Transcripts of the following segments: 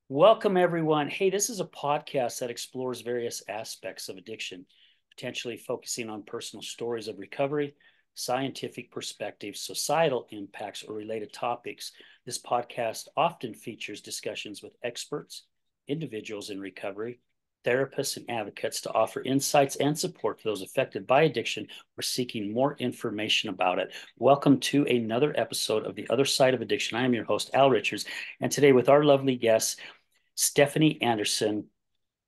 Welcome, everyone. Hey, this is a podcast that explores various aspects of addiction, potentially focusing on personal stories of recovery, scientific perspectives, societal impacts, or related topics. This podcast often features discussions with experts, individuals in recovery, therapists, and advocates to offer insights and support to those affected by addiction or seeking more information about it. Welcome to another episode of The Other Side of Addiction. I am your host, Al Richards, and today with our lovely guests, Stephanie Anderson,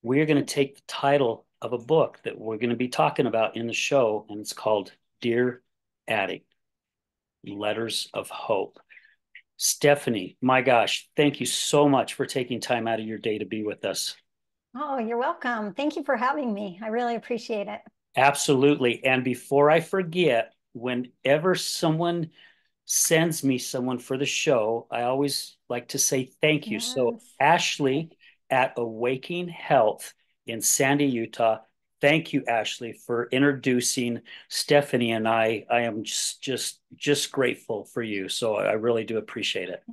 we're going to take the title of a book that we're going to be talking about in the show, and it's called Dear Addict, Letters of Hope. Stephanie, my gosh, thank you so much for taking time out of your day to be with us. Oh, you're welcome. Thank you for having me. I really appreciate it. Absolutely. And before I forget, whenever someone sends me someone for the show, I always like to say thank you. So, Yes. Ashley at Awakening Health in Sandy, Utah. Thank you, Ashley, for introducing Stephanie and I. I am just grateful for you. So I really do appreciate it.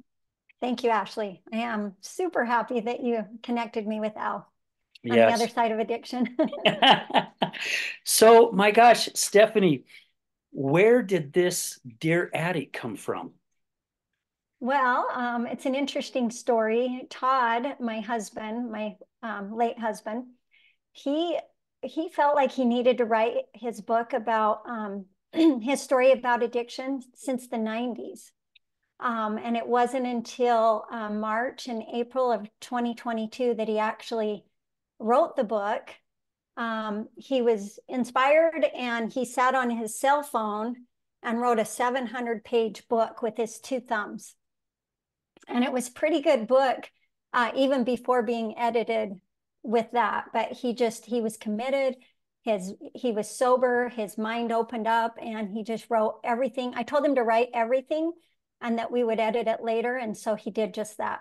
Thank you, Ashley. I am super happy that you connected me with Al on the other Yes. side of addiction. So, my gosh, Stephanie, where did this Dear Addict come from? Well, it's an interesting story. Todd, my husband, my late husband, he he felt like he needed to write his book about his story about addiction since the 90s. And it wasn't until March and April of 2022 that he actually wrote the book. He was inspired and he sat on his cell phone and wrote a 700-page book with his two thumbs. And it was a pretty good book, even before being edited with that. But he was committed. He was sober, his mind opened up, and he just wrote everything. I told him to write everything and that we would edit it later. And so he did just that.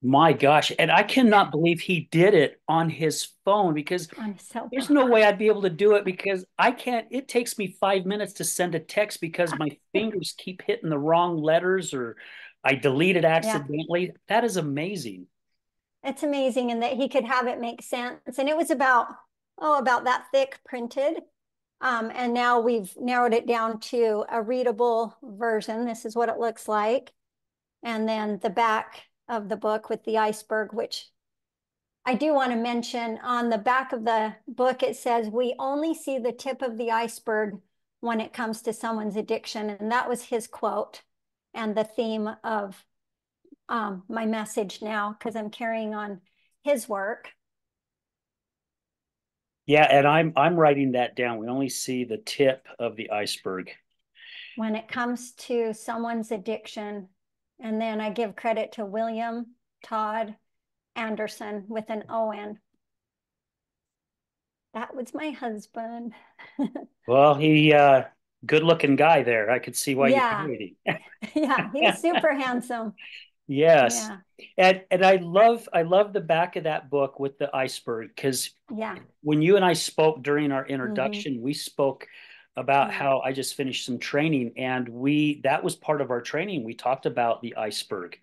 My gosh. And I cannot believe he did it on his phone because On his cell there's phone. no way I'd be able to do it because I can't. It takes me 5 minutes to send a text because my fingers keep hitting the wrong letters or I delete it Yeah, accidentally. That is amazing. it's amazing. And that he could have it make sense. And it was about that thick printed. And now we've narrowed it down to a readable version. This is what it looks like. And then the back of the book with the iceberg, which I do want to mention on the back of the book, it says, we only see the tip of the iceberg when it comes to someone's addiction. And that was his quote and the theme of my message now, because I'm carrying on his work. Yeah, and I'm writing that down. We only see the tip of the iceberg. When it comes to someone's addiction. And then I give credit to William Todd Anderson with an O-N. That was my husband. Well, he good looking guy there. I could see why you Yeah. married Yeah. He's him. super handsome. Yes. Yeah. And I love the back of that book with the iceberg because Yeah. when you and I spoke during our Mm-hmm. introduction, we spoke about Yeah. how I just finished some training and we that was part of our training. We talked about the iceberg,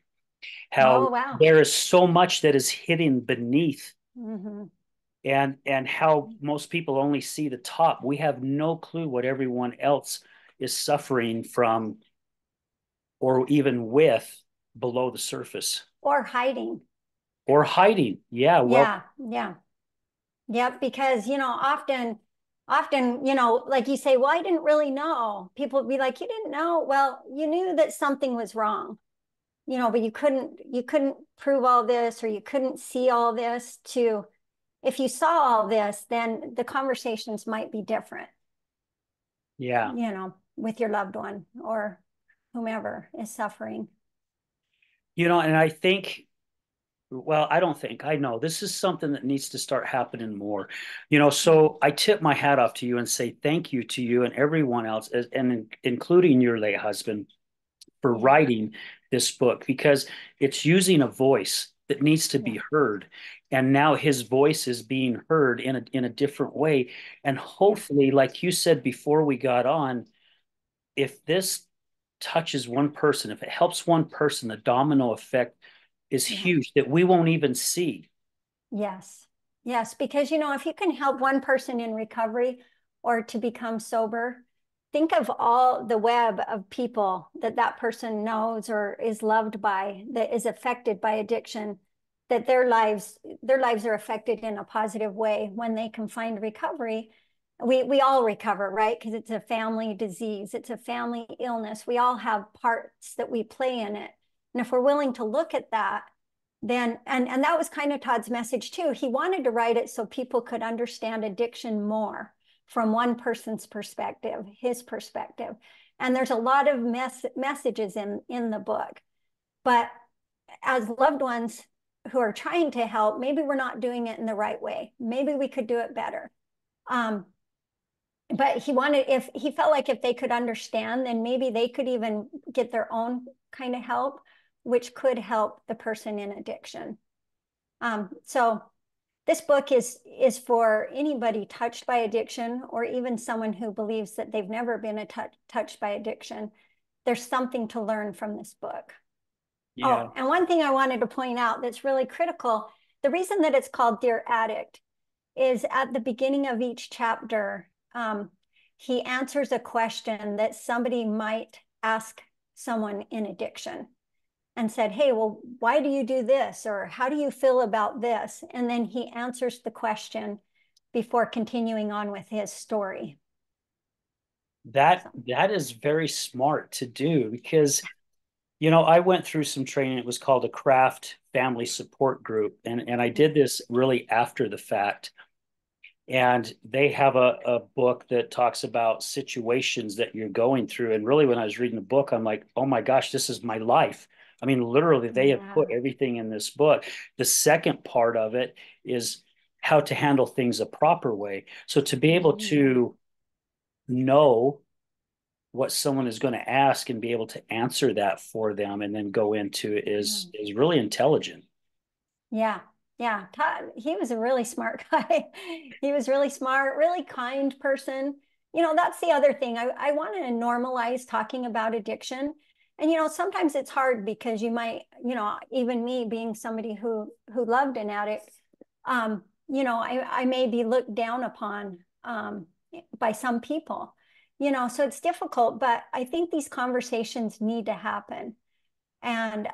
how Oh, wow. there is so much that is hidden beneath Mm-hmm. and how most people only see the top. We have no clue what everyone else is suffering from or even with below the surface Or hiding. or hiding. Yeah, well, Yeah. Yeah. Yep. Because, often, like you say, well, I didn't really know. People would be like, you didn't know. Well, you knew that something was wrong, but you couldn't prove all this or you couldn't see all this to, if you saw all this, then the conversations might be different, yeah. with your loved one or whomever is suffering. And I think, well, I don't think, I know this is something that needs to start happening more. So I tip my hat off to you and say thank you to you and everyone else, and including your late husband, for Yeah. writing this book because it's using a voice that needs to Yeah. be heard. And now his voice is being heard in a different way. And Yeah. hopefully, like you said before we got on, if this touches one person, if it helps one person, the domino effect is Yeah. huge that we won't even see. Yes. Yes. Because, if you can help one person in recovery or to become sober, think of all the web of people that that person knows or is loved by, that is affected by addiction, that their lives are affected in a positive way when they can find recovery. We all recover, right? Because it's a family disease, it's a family illness. We all have parts that we play in it. And if we're willing to look at that, then and that was kind of Todd's message too. He wanted to write it so people could understand addiction more from one person's perspective, his perspective. And there's a lot of messages in the book. But as loved ones who are trying to help, maybe we're not doing it in the right way. Maybe we could do it better. But if he felt like if they could understand, then maybe they could even get their own kind of help, which could help the person in addiction. So this book is for anybody touched by addiction, or even someone who believes that they've never been touched by addiction. There's something to learn from this book. Yeah. Oh, and one thing I wanted to point out that's really critical, the reason that it's called Dear Addict is at the beginning of each chapter, he answers a question that somebody might ask someone in addiction and said, hey, well, why do you do this? Or how do you feel about this? And then he answers the question before continuing on with his story. That is very smart to do because I went through some training. It was called a craft family support group. And I did this really after the fact. And they have a book that talks about situations that you're going through. And really, when I was reading the book, I'm like, oh my gosh, this is my life. I mean, literally, they have put everything in this book. The second part of it is how to handle things a proper way. So to be able to know what someone is going to ask and be able to answer that for them and then go into it is really intelligent. Yeah. Yeah. Todd, he was a really smart guy. He was really smart, really kind person. That's the other thing. I want to normalize talking about addiction. And, sometimes it's hard because you might, even me being somebody who loved an addict, I may be looked down upon by some people, so it's difficult, but I think these conversations need to happen. And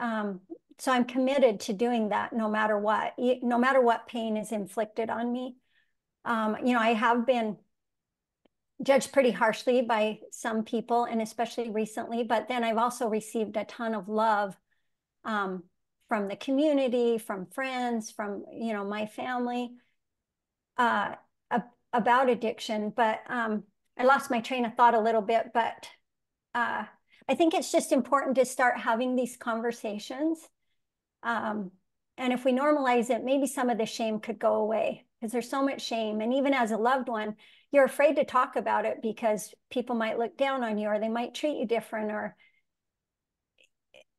so I'm committed to doing that no matter what pain is inflicted on me. I have been judged pretty harshly by some people, and especially recently, but then I've also received a ton of love from the community, from friends, from, my family about addiction. But I lost my train of thought a little bit, but I think it's just important to start having these conversations. And if we normalize it, maybe some of the shame could go away because there's so much shame. And even as a loved one, you're afraid to talk about it because people might look down on you or they might treat you different or,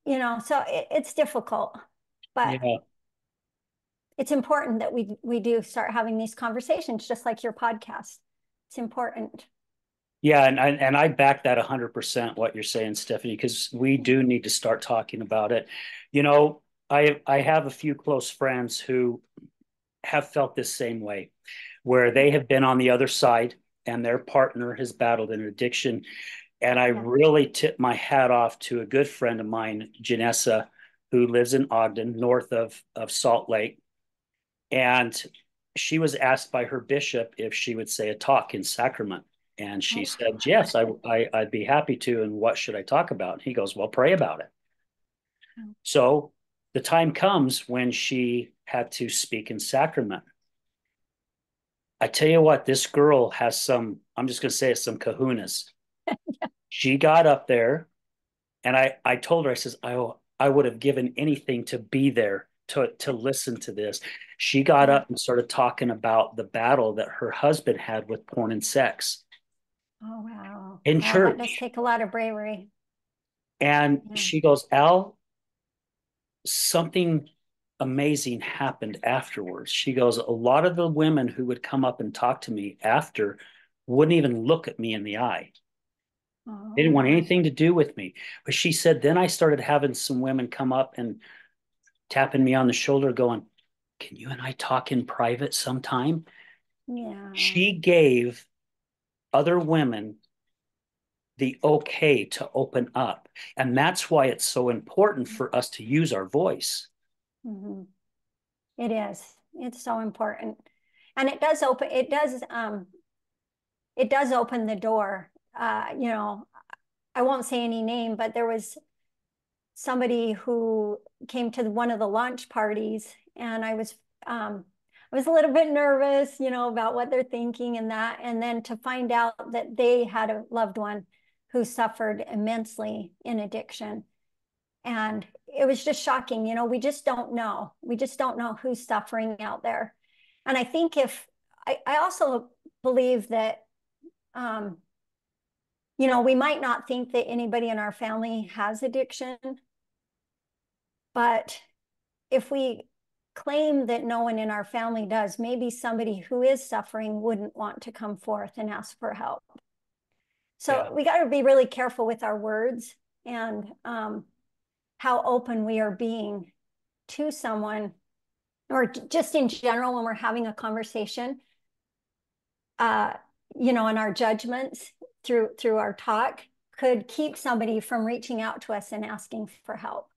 so it's difficult. But Yeah. it's important that we do start having these conversations, just like your podcast. It's important. Yeah, and I back that 100% what you're saying, Stephanie, because we do need to start talking about it. I have a few close friends who have felt this same way, where they have been on the other side and their partner has battled an addiction. And I really tip my hat off to a good friend of mine, Janessa, who lives in Ogden, north of Salt Lake. And she was asked by her bishop if she would say a talk in sacrament. And she said, yes, I'd be happy to. And what should I talk about? And he goes, well, pray about it. So the time comes when she had to speak in sacrament. I tell you what, this girl has I'm just going to say it, some kahunas. She got up there and I told her, I says, I would have given anything to be there to listen to this. She got up and started talking about the battle that her husband had with porn and sex. Oh, wow. In Wow, that does church. take a lot of bravery. And she goes, Al, something amazing happened afterwards. She goes, a lot of the women who would come up and talk to me after wouldn't even look at me in the eye. They didn't want anything to do with me. But she said, then I started having some women come up and tapping me on the shoulder going, can you and I talk in private sometime? Yeah. She gave other women the okay to open up. And that's why it's so important for us to use our voice. Mm-hmm. It is. It's so important. And it does open the door. I won't say any name, but there was somebody who came to one of the launch parties, and I was a little bit nervous, about what they're thinking and that, and then to find out that they had a loved one who suffered immensely in addiction. And it was just shocking. We just don't know. We just don't know who's suffering out there. And I think I also believe that, we might not think that anybody in our family has addiction, but if we claim that no one in our family does, maybe somebody who is suffering wouldn't want to come forth and ask for help. Yeah. So we got to be really careful with our words and how open we are being to someone, or just in general when we're having a conversation, and our judgments through our talk could keep somebody from reaching out to us and asking for help,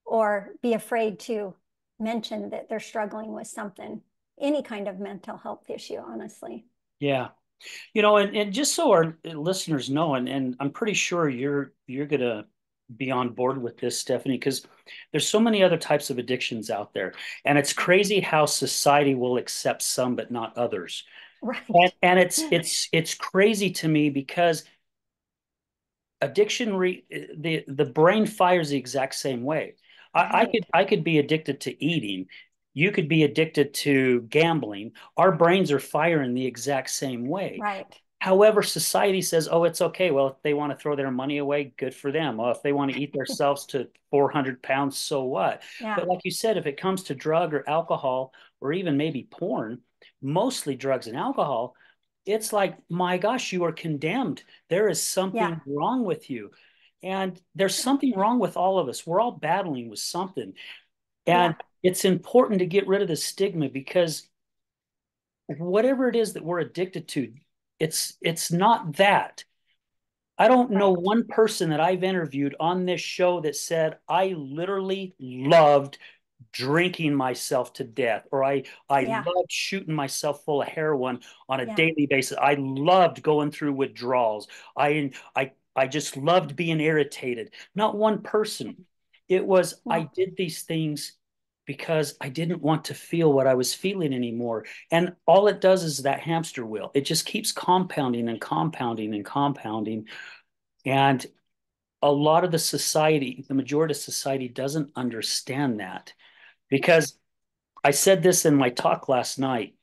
or be afraid to mention that they're struggling with something, any kind of mental health issue, honestly. Yeah. And just so our listeners know, and I'm pretty sure you're gonna be on board with this, Stephanie, because there's so many other types of addictions out there, and it's crazy how society will accept some but not others. Right. And it's crazy to me because the brain fires the exact same way. Right. I could be addicted to eating. You could be addicted to gambling. Our brains are firing the exact same way. Right. However, society says, oh, it's okay. Well, if they want to throw their money away, good for them. Well, if they want to eat themselves to 400 pounds, so what? Yeah. But like you said, if it comes to drug or alcohol or even maybe porn, mostly drugs and alcohol, it's like, my gosh, you are condemned. There is Yeah. something wrong with you. And there's something wrong with all of us. We're all battling with something. Yeah. And it's important to get rid of the stigma because whatever it is that we're addicted to, it's not that. I don't know Right. one person that I've interviewed on this show that said, I literally loved drinking myself to death, or I Yeah. loved shooting myself full of heroin on a Yeah. daily basis. I loved going through withdrawals. I just loved being irritated. Not one person. It was I No. did these things because I didn't want to feel what I was feeling anymore. And all it does is that hamster wheel. It just keeps compounding and compounding and compounding. And a lot of the society, the majority of society doesn't understand that because I said this in my talk last night.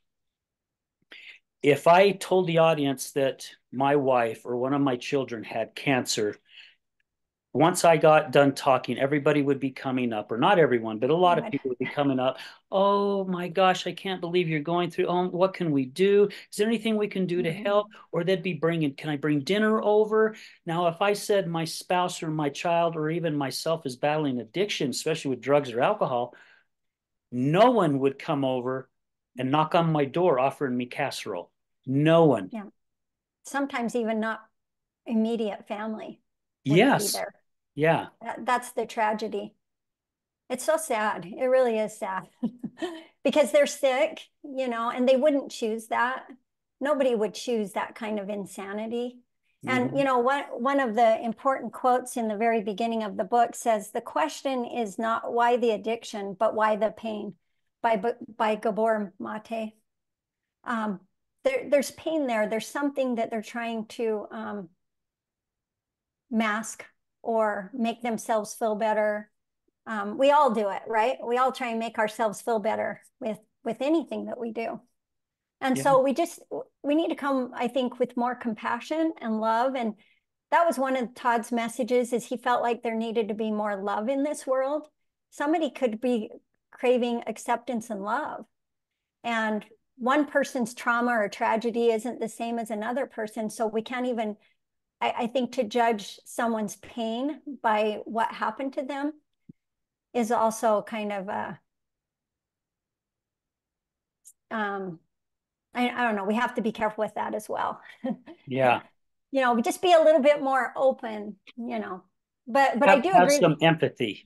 If I told the audience that my wife or one of my children had cancer, once I got done talking, everybody would be coming up, or not everyone, but a lot of God. people would be coming up. Oh my gosh, I can't believe you're going through. Oh, what can we do? Is there anything we can do to Mhm. help? Or they'd be bringing, can I bring dinner over? Now, if I said my spouse or my child or even myself is battling addiction, especially with drugs or alcohol, no one would come over and knock on my door offering me casserole. No one. Yeah. Sometimes even not immediate family wouldn't be Yes. there. Yeah. That's the tragedy. It's so sad. It really is sad because they're sick, and they wouldn't choose that. Nobody would choose that kind of insanity. And Mhm. one of the important quotes in the very beginning of the book says, "The question is not why the addiction, but why the pain," by Gabor Mate. Um, there's pain there. There's something that they're trying to mask or make themselves feel better. We all do it, right? We all try and make ourselves feel better with anything that we do. And Yeah. so we need to come, I think, with more compassion and love. And that was one of Todd's messages, is he felt like there needed to be more love in this world. Somebody could be craving acceptance and love. And one person's trauma or tragedy isn't the same as another person. So we can't even, I think, to judge someone's pain by what happened to them is also kind of a, I don't know, we have to be careful with that as well. Yeah. Just be a little bit more open. But I do Have agree. some empathy.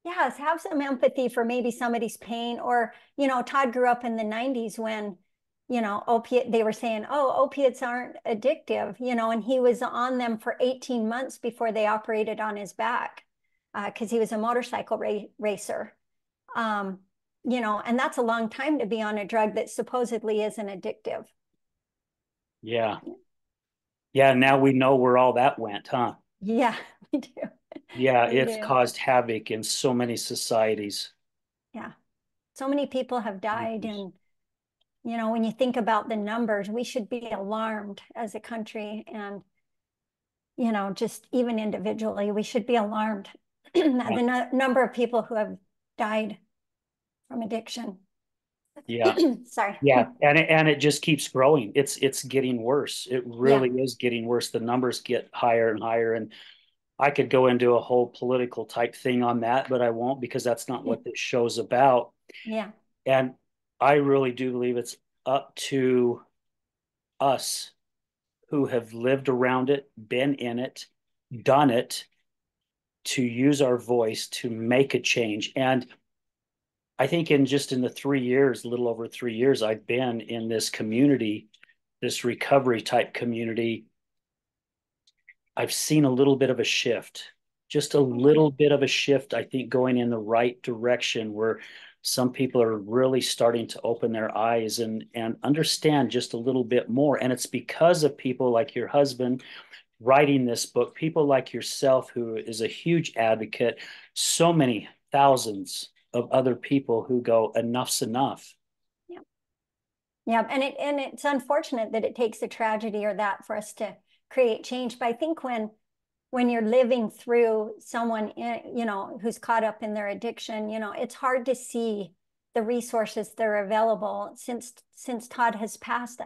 Yes, have some empathy for maybe somebody's pain. Or, Todd grew up in the 90s when, opiate, they were saying, oh, opiates aren't addictive, and he was on them for 18 months before they operated on his back, because he was a motorcycle racer. Um, and that's a long time to be on a drug that supposedly isn't addictive. Yeah. Yeah. Now we know where all that went, huh? Yeah, we do. Yeah. We It's do. caused havoc in so many societies. Yeah. So many people have died. And, when you think about the numbers, we should be alarmed as a country. And, just even individually, we should be alarmed at Yeah. the number of people who have died from addiction. Yeah. Sorry. Yeah. And it just keeps growing. It's getting worse. It Yeah. really is getting worse. The numbers get higher and higher. And I could go into a whole political type thing on that, but I won't because that's not what this show's about. Yeah. And I really do believe it's up to us who have lived around it, been in it, done it, to use our voice to make a change. And I think in the 3 years, a little over 3 years, I've been in this community, this recovery type community, I've seen a little bit of a shift, just a little bit of a shift, I think, going in the right direction where some people are really starting to open their eyes and understand just a little bit more. And it's because of people like your husband writing this book, people like yourself, who is a huge advocate, so many thousands of other people who go, enough's enough. Yeah. Yeah. And it's unfortunate that it takes a tragedy or that for us to create change. But I think when you're living through someone who's caught up in their addiction, it's hard to see the resources that are available. Since Todd has passed,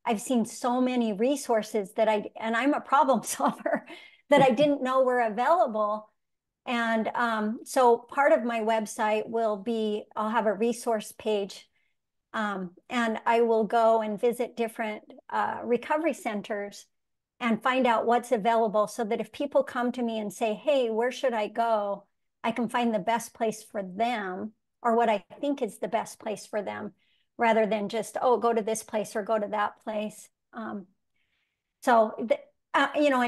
I've seen so many resources and I'm a problem solver, that I didn't know were available. And so part of my website I'll have a resource page, and I will go and visit different recovery centers and find out what's available, so that if people come to me and say, hey, where should I go? I can find the best place for them, or what I think is the best place for them, rather than just, oh, go to this place or go to that place. And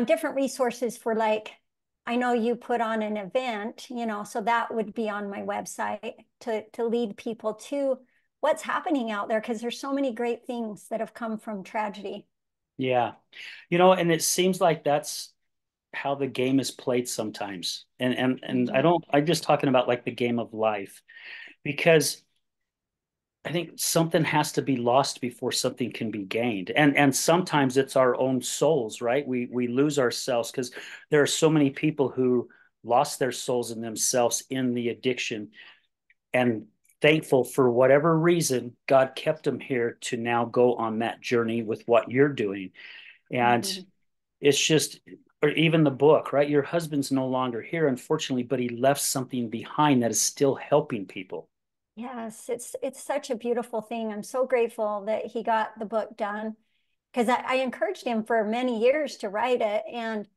different resources for, like, I know you put on an event, so that would be on my website to lead people to what's happening out there, because there's so many great things that have come from tragedy. Yeah. And it seems like that's how the game is played sometimes. And Mhm. I'm just talking about like the game of life, because I think something has to be lost before something can be gained. And sometimes it's our own souls, right? We lose ourselves because there are so many people who lost their souls in themselves in the addiction, and thankful for whatever reason God kept them here to now go on that journey with what you're doing. And Mhm. it's just, or even the book, right? Your husband's no longer here, unfortunately, but he left something behind that is still helping people. Yes, it's such a beautiful thing. I'm so grateful that he got the book done, because I encouraged him for many years to write it. And,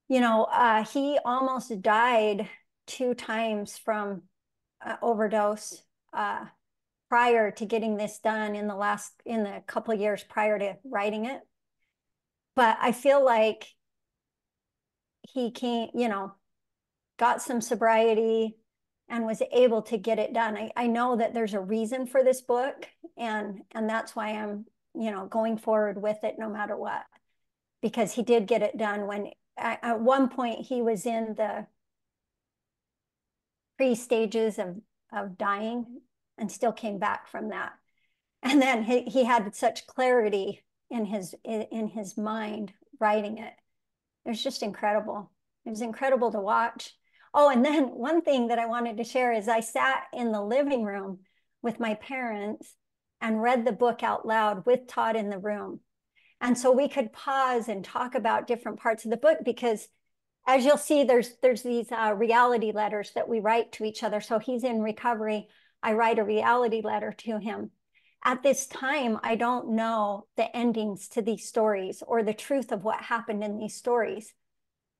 he almost died 2 times from overdose, prior to getting this done, in the couple of years prior to writing it. But I feel like he came, got some sobriety and was able to get it done. I know that there's a reason for this book, and that's why I'm, going forward with it no matter what, because he did get it done when at one point he was in the pre-stages of dying, and still came back from that. And then he had such clarity in his mind writing it. It was just incredible. It was incredible to watch. Oh, and then one thing that I wanted to share is I sat in the living room with my parents and read the book out loud with Todd in the room. And so we could pause and talk about different parts of the book, because as you'll see, there's these reality letters that we write to each other. So he's in recovery. I write a reality letter to him. At this time, I don't know the endings to these stories or the truth of what happened in these stories.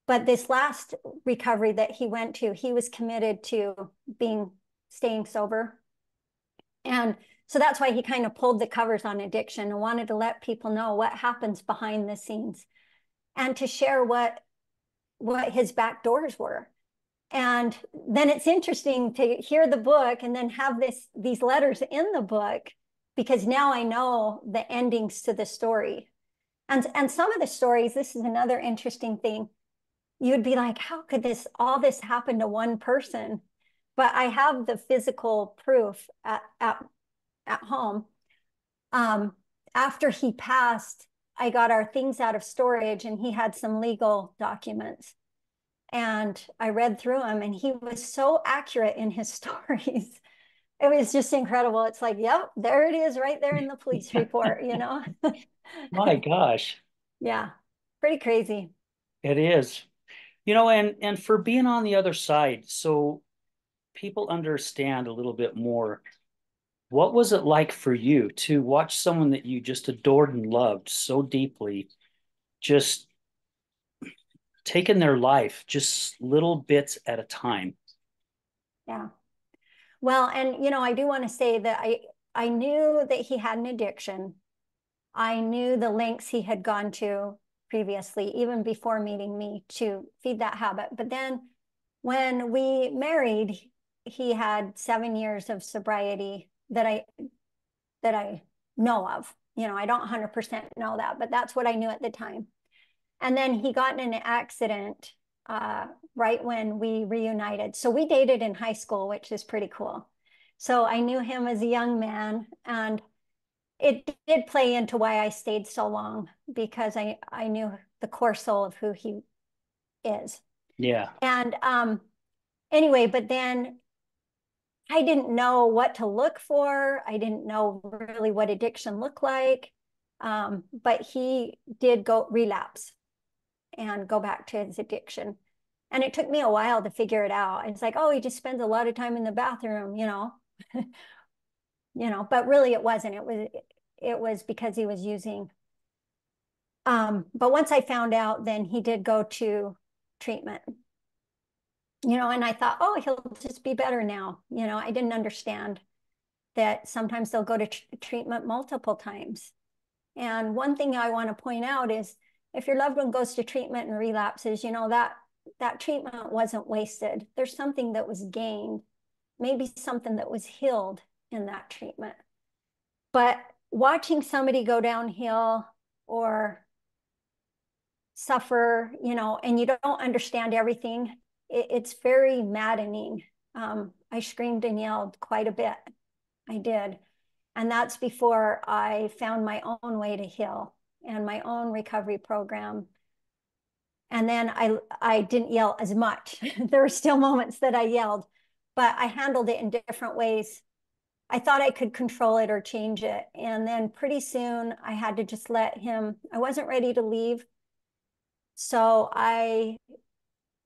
But this last recovery that he went to, he was committed to staying sober. And so that's why he kind of pulled the covers on addiction and wanted to let people know what happens behind the scenes and to share what his back doors were. And then it's interesting to hear the book and then have these letters in the book, because now I know the endings to the story. And some of the stories, this is another interesting thing. You'd be like, how could all this happen to one person? But I have the physical proof at home. After he passed, I got our things out of storage and he had some legal documents. And I read through them and he was so accurate in his stories. It was just incredible. It's like, yep, there it is right there in the police report, you know? My gosh. Yeah, pretty crazy. It is. You know, and for being on the other side, so people understand a little bit more. What was it like for you to watch someone that you just adored and loved so deeply, just taking their life, just little bits at a time? Yeah. Well, and I do want to say that I knew that he had an addiction. I knew the lengths he had gone to previously, even before meeting me, to feed that habit. But then when we married, he had 7 years of sobriety that I know of. I don't 100% know that, but that's what I knew at the time. And then he got in an accident right when we reunited. So we dated in high school, which is pretty cool. So I knew him as a young man, and it did play into why I stayed so long, because I knew the core soul of who he is. Yeah. And anyway, but then I didn't know what to look for. I didn't know really what addiction looked like. But he did go relapse and go back to his addiction. And it took me a while to figure it out. It's like, oh, he just spends a lot of time in the bathroom, but really it wasn't. It was because he was using. But once I found out, then he did go to treatment. And I thought, oh, he'll just be better now. I didn't understand that sometimes they'll go to treatment multiple times. And one thing I want to point out is, if your loved one goes to treatment and relapses, that treatment wasn't wasted. There's something that was gained, maybe something that was healed in that treatment. But watching somebody go downhill or suffer, and you don't understand everything, it's very maddening. I screamed and yelled quite a bit. I did. And that's before I found my own way to heal and my own recovery program. And then I didn't yell as much. There were still moments that I yelled, but I handled it in different ways. I thought I could control it or change it. And then pretty soon I had to just let him, I wasn't ready to leave. So I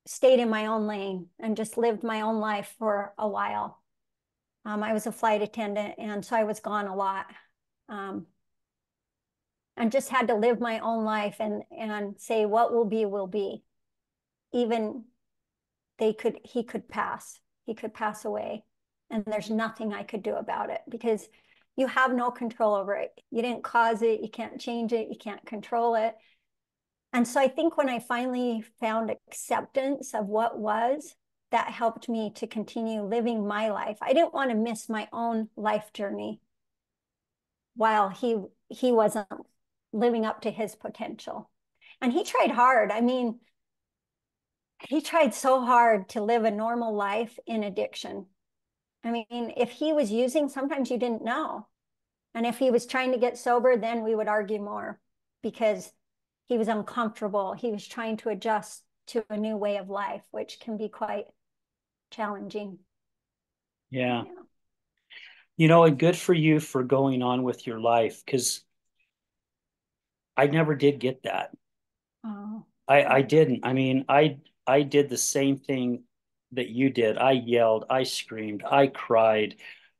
stayed in my own lane and just lived my own life for a while. I was a flight attendant, and so I was gone a lot. And just had to live my own life and say what will be will be. Even he could pass away, and there's nothing I could do about it, because you have no control over it. You didn't cause it, you can't change it, you can't control it. And so I think when I finally found acceptance of what was, that helped me to continue living my life. I didn't want to miss my own life journey while he wasn't living up to his potential. And he tried hard. I mean, he tried so hard to live a normal life in addiction. I mean, if he was using, sometimes you didn't know. And if he was trying to get sober, then we would argue more, because he was uncomfortable. He was trying to adjust to a new way of life, which can be quite challenging. Yeah. And good for you for going on with your life, because I never did get that. Oh. I didn't. I mean, I did the same thing that you did. I yelled, I screamed, I cried,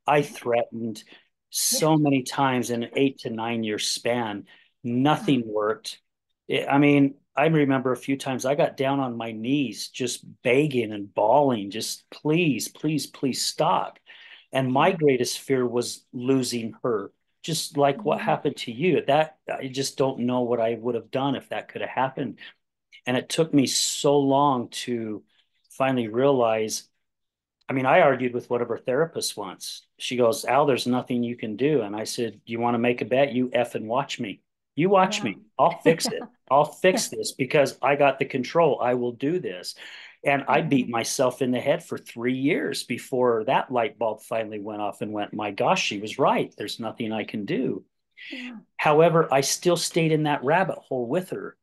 I threatened Yeah. so many times in an 8 to 9 year span. Yeah. Nothing worked. I mean, I remember a few times I got down on my knees, just begging and bawling, just please, please, please stop. And my Yeah. greatest fear was losing her, just like what Mhm. happened to you. That I just don't know what I would have done if that could have happened. And it took me so long to finally realize. I mean, I argued with one of her therapists once. She goes, Al, there's nothing you can do. And I said, you want to make a bet? You F and watch me. You watch Yeah. me. I'll fix Yeah. it. I'll Yeah. fix this because I got the control. I will do this. And I beat Mhm. myself in the head for 3 years before that light bulb finally went off and went, my gosh, she was right. There's nothing I can do. Yeah. However, I still stayed in that rabbit hole with her.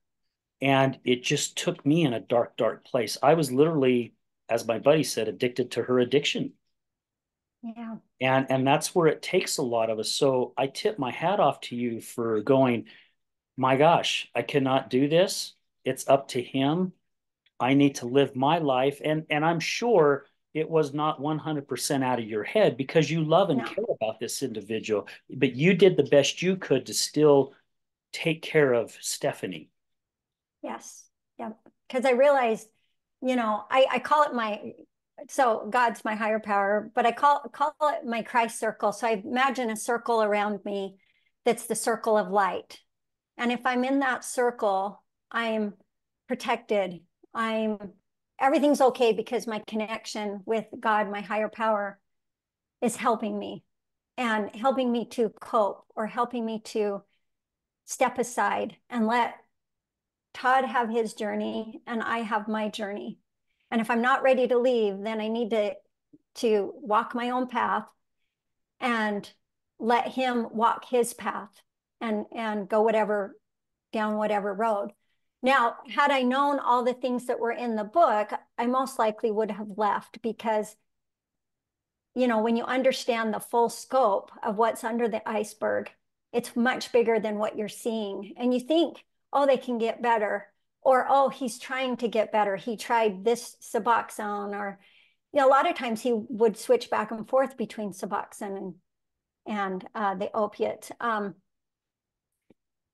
And it just took me in a dark, dark place. I was literally, as my buddy said, addicted to her addiction. Yeah. And that's where it takes a lot of us. So I tip my hat off to you for going, my gosh, I cannot do this. It's up to him. I need to live my life. And I'm sure it was not 100% out of your head because you love and No. care about this individual, but you did the best you could to still take care of Stephanie. Yes. Yeah. Because I realized, I call it my, so God's my higher power, but I call it my Christ circle. So I imagine a circle around me that's the circle of light. And if I'm in that circle, I'm protected. I'm everything's okay because my connection with God, my higher power, is helping me and helping me to cope or helping me to step aside and let Todd have his journey and I have my journey. And if I'm not ready to leave, then I need to walk my own path and let him walk his path and go whatever down whatever road. Now, had I known all the things that were in the book, I most likely would have left because, when you understand the full scope of what's under the iceberg, it's much bigger than what you're seeing. And you think, oh, they can get better, or oh, he's trying to get better. He tried this Suboxone, or a lot of times he would switch back and forth between Suboxone and the opiate.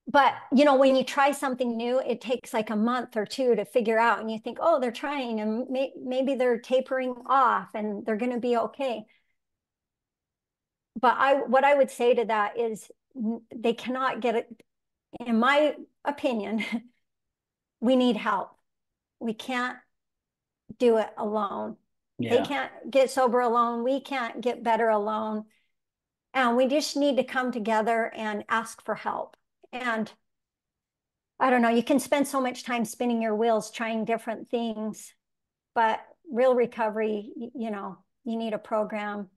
But when you try something new, it takes like a month or two to figure out, and you think, oh, they're trying, and maybe they're tapering off, and they're going to be okay. But what I would say to that is they cannot get it. In my opinion, we need help. We can't do it alone. They Yeah. can't get sober alone. We can't get better alone. And we just need to come together and ask for help. And I don't know, you can spend so much time spinning your wheels trying different things, but real recovery, you need a program,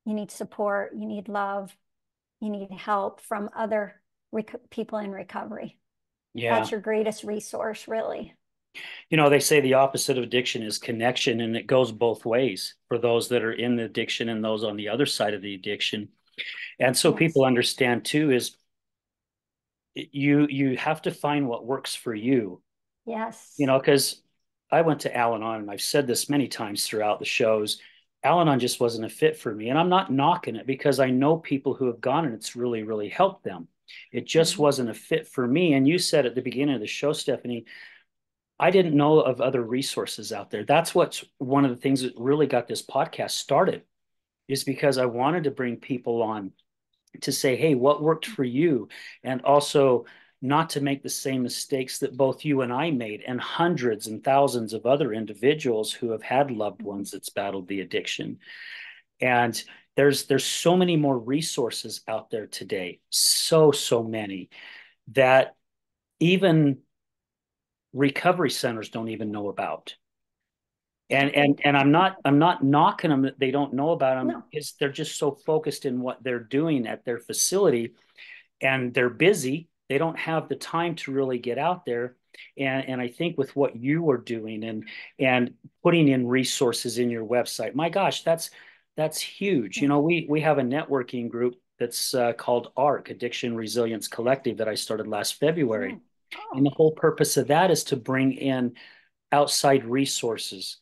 you need support, you need love, you need help from other people in recovery. Yeah. That's your greatest resource, really. They say the opposite of addiction is connection, and it goes both ways for those that are in the addiction and those on the other side of the addiction. And so people Yes. understand too is you have to find what works for you. Yes. Because I went to Al-Anon, and I've said this many times throughout the shows. Al-Anon just wasn't a fit for me, and I'm not knocking it because I know people who have gone and it's really, really helped them. It just Mhm. wasn't a fit for me. And you said at the beginning of the show, Stephanie, I didn't know of other resources out there. That's what's one of the things that really got this podcast started, is because I wanted to bring people on to say, hey, what worked for you? And also not to make the same mistakes that both you and I made, and hundreds and thousands of other individuals who have had loved Mhm. ones that's battled the addiction. And there's so many more resources out there today, so many, that even recovery centers don't even know about. And Yeah, and and I'm not knocking them that they don't know about them, no. because they're just so focused in what they're doing at their facility, and they're busy. They don't have the time to really get out there. And I think with what you are doing and putting in resources in your website, my gosh, that's huge. Yeah. We have a networking group that's called ARC, Addiction Resilience Collective, that I started last February. Oh, And oh, the whole purpose of that is to bring in outside resources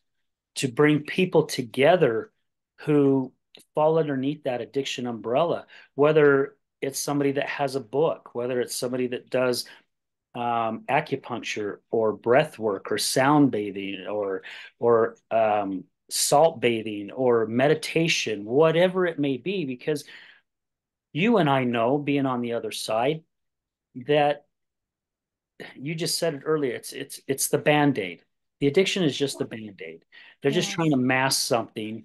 to bring people together who fall underneath that addiction umbrella, whether it's somebody that has a book, whether it's somebody that does acupuncture or breath work or sound bathing or salt bathing or meditation, whatever it may be, because you and I know, being on the other side, that you just said it earlier. It's the band-aid. The addiction is just the band-aid. They're just trying Yes. to mask something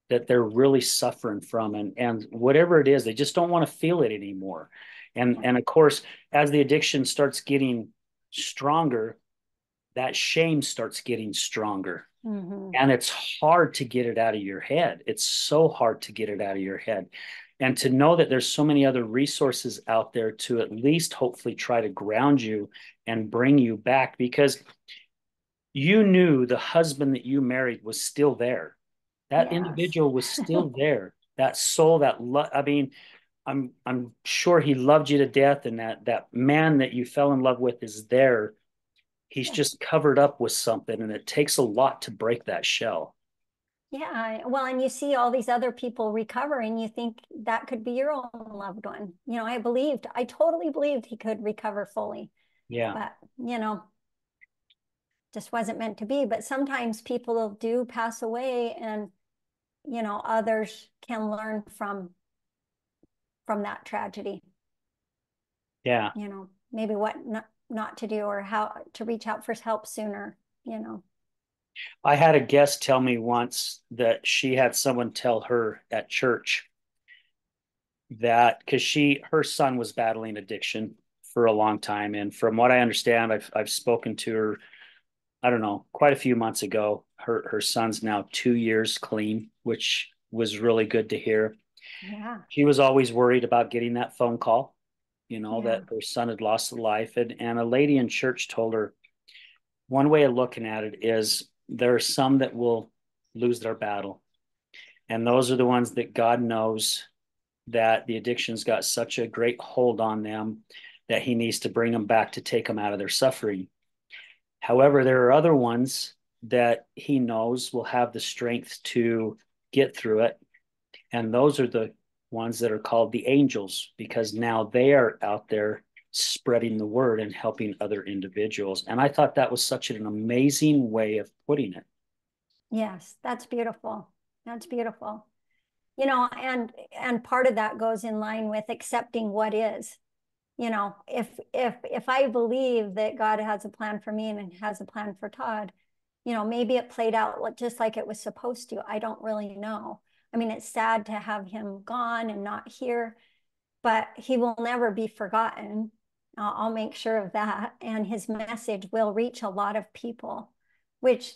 that they're really suffering from, and whatever it is, they just don't want to feel it anymore. And of course, as the addiction starts getting stronger, that shame starts getting stronger. Mm-hmm. And it's hard to get it out of your head. It's so hard to get it out of your head. And to know that there's so many other resources out there to at least hopefully try to ground you and bring you back, because you knew the husband that you married was still there. That Yes. individual was still there. That soul, that love. I mean, I'm sure he loved you to death, and that man that you fell in love with is there. He's Yeah. just covered up with something, and it takes a lot to break that shell. Yeah. Well, and you see all these other people recovering, you think that could be your own loved one. I totally believed he could recover fully, Yeah. but, just wasn't meant to be. But sometimes people do pass away, and, others can learn from that tragedy, Yeah. maybe what not to do or how to reach out for help sooner. I had a guest tell me once that she had someone tell her at church that because her son was battling addiction for a long time. And from what I understand, I've spoken to her, I don't know, quite a few months ago. Her son's now 2 years clean, which was really good to hear. Yeah. She was always worried about getting that phone call, Yeah. that her son had lost a life. And a lady in church told her one way of looking at it is there are some that will lose their battle. And those are the ones that God knows that the addiction's got such a great hold on them that he needs to bring them back to take them out of their suffering. However, there are other ones that he knows will have the strength to get through it. And those are the ones that are called the angels, because now they are out there spreading the word and helping other individuals. And I thought that was such an amazing way of putting it. Yes, that's beautiful. That's beautiful. And part of that goes in line with accepting what is. If I believe that God has a plan for me and has a plan for Todd, maybe it played out just like it was supposed to. I don't really know. I mean, it's sad to have him gone and not here, but he will never be forgotten. I'll make sure of that. And his message will reach a lot of people, which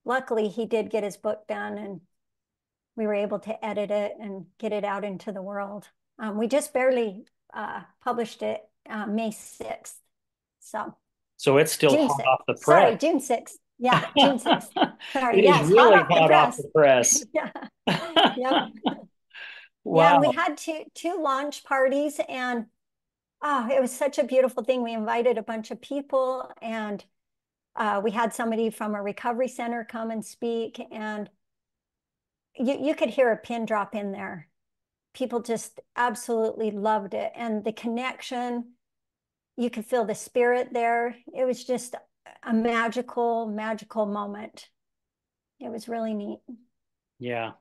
luckily he did get his book done, and we were able to edit it and get it out into the world. We just barely published it May 6th. So it's still June hot 6th. off the press. Sorry, June 6th. Yeah, June 6th. Sorry. It is Yes, hot really off the hot off press. the press. Yeah. Yep. Yeah, and we Wow. had two launch parties, and it was such a beautiful thing. We invited a bunch of people, and we had somebody from a recovery center come and speak, and you could hear a pin drop in there. People just absolutely loved it, and the connection, you could feel the spirit there. It was just a magical moment. It was really neat. Yeah.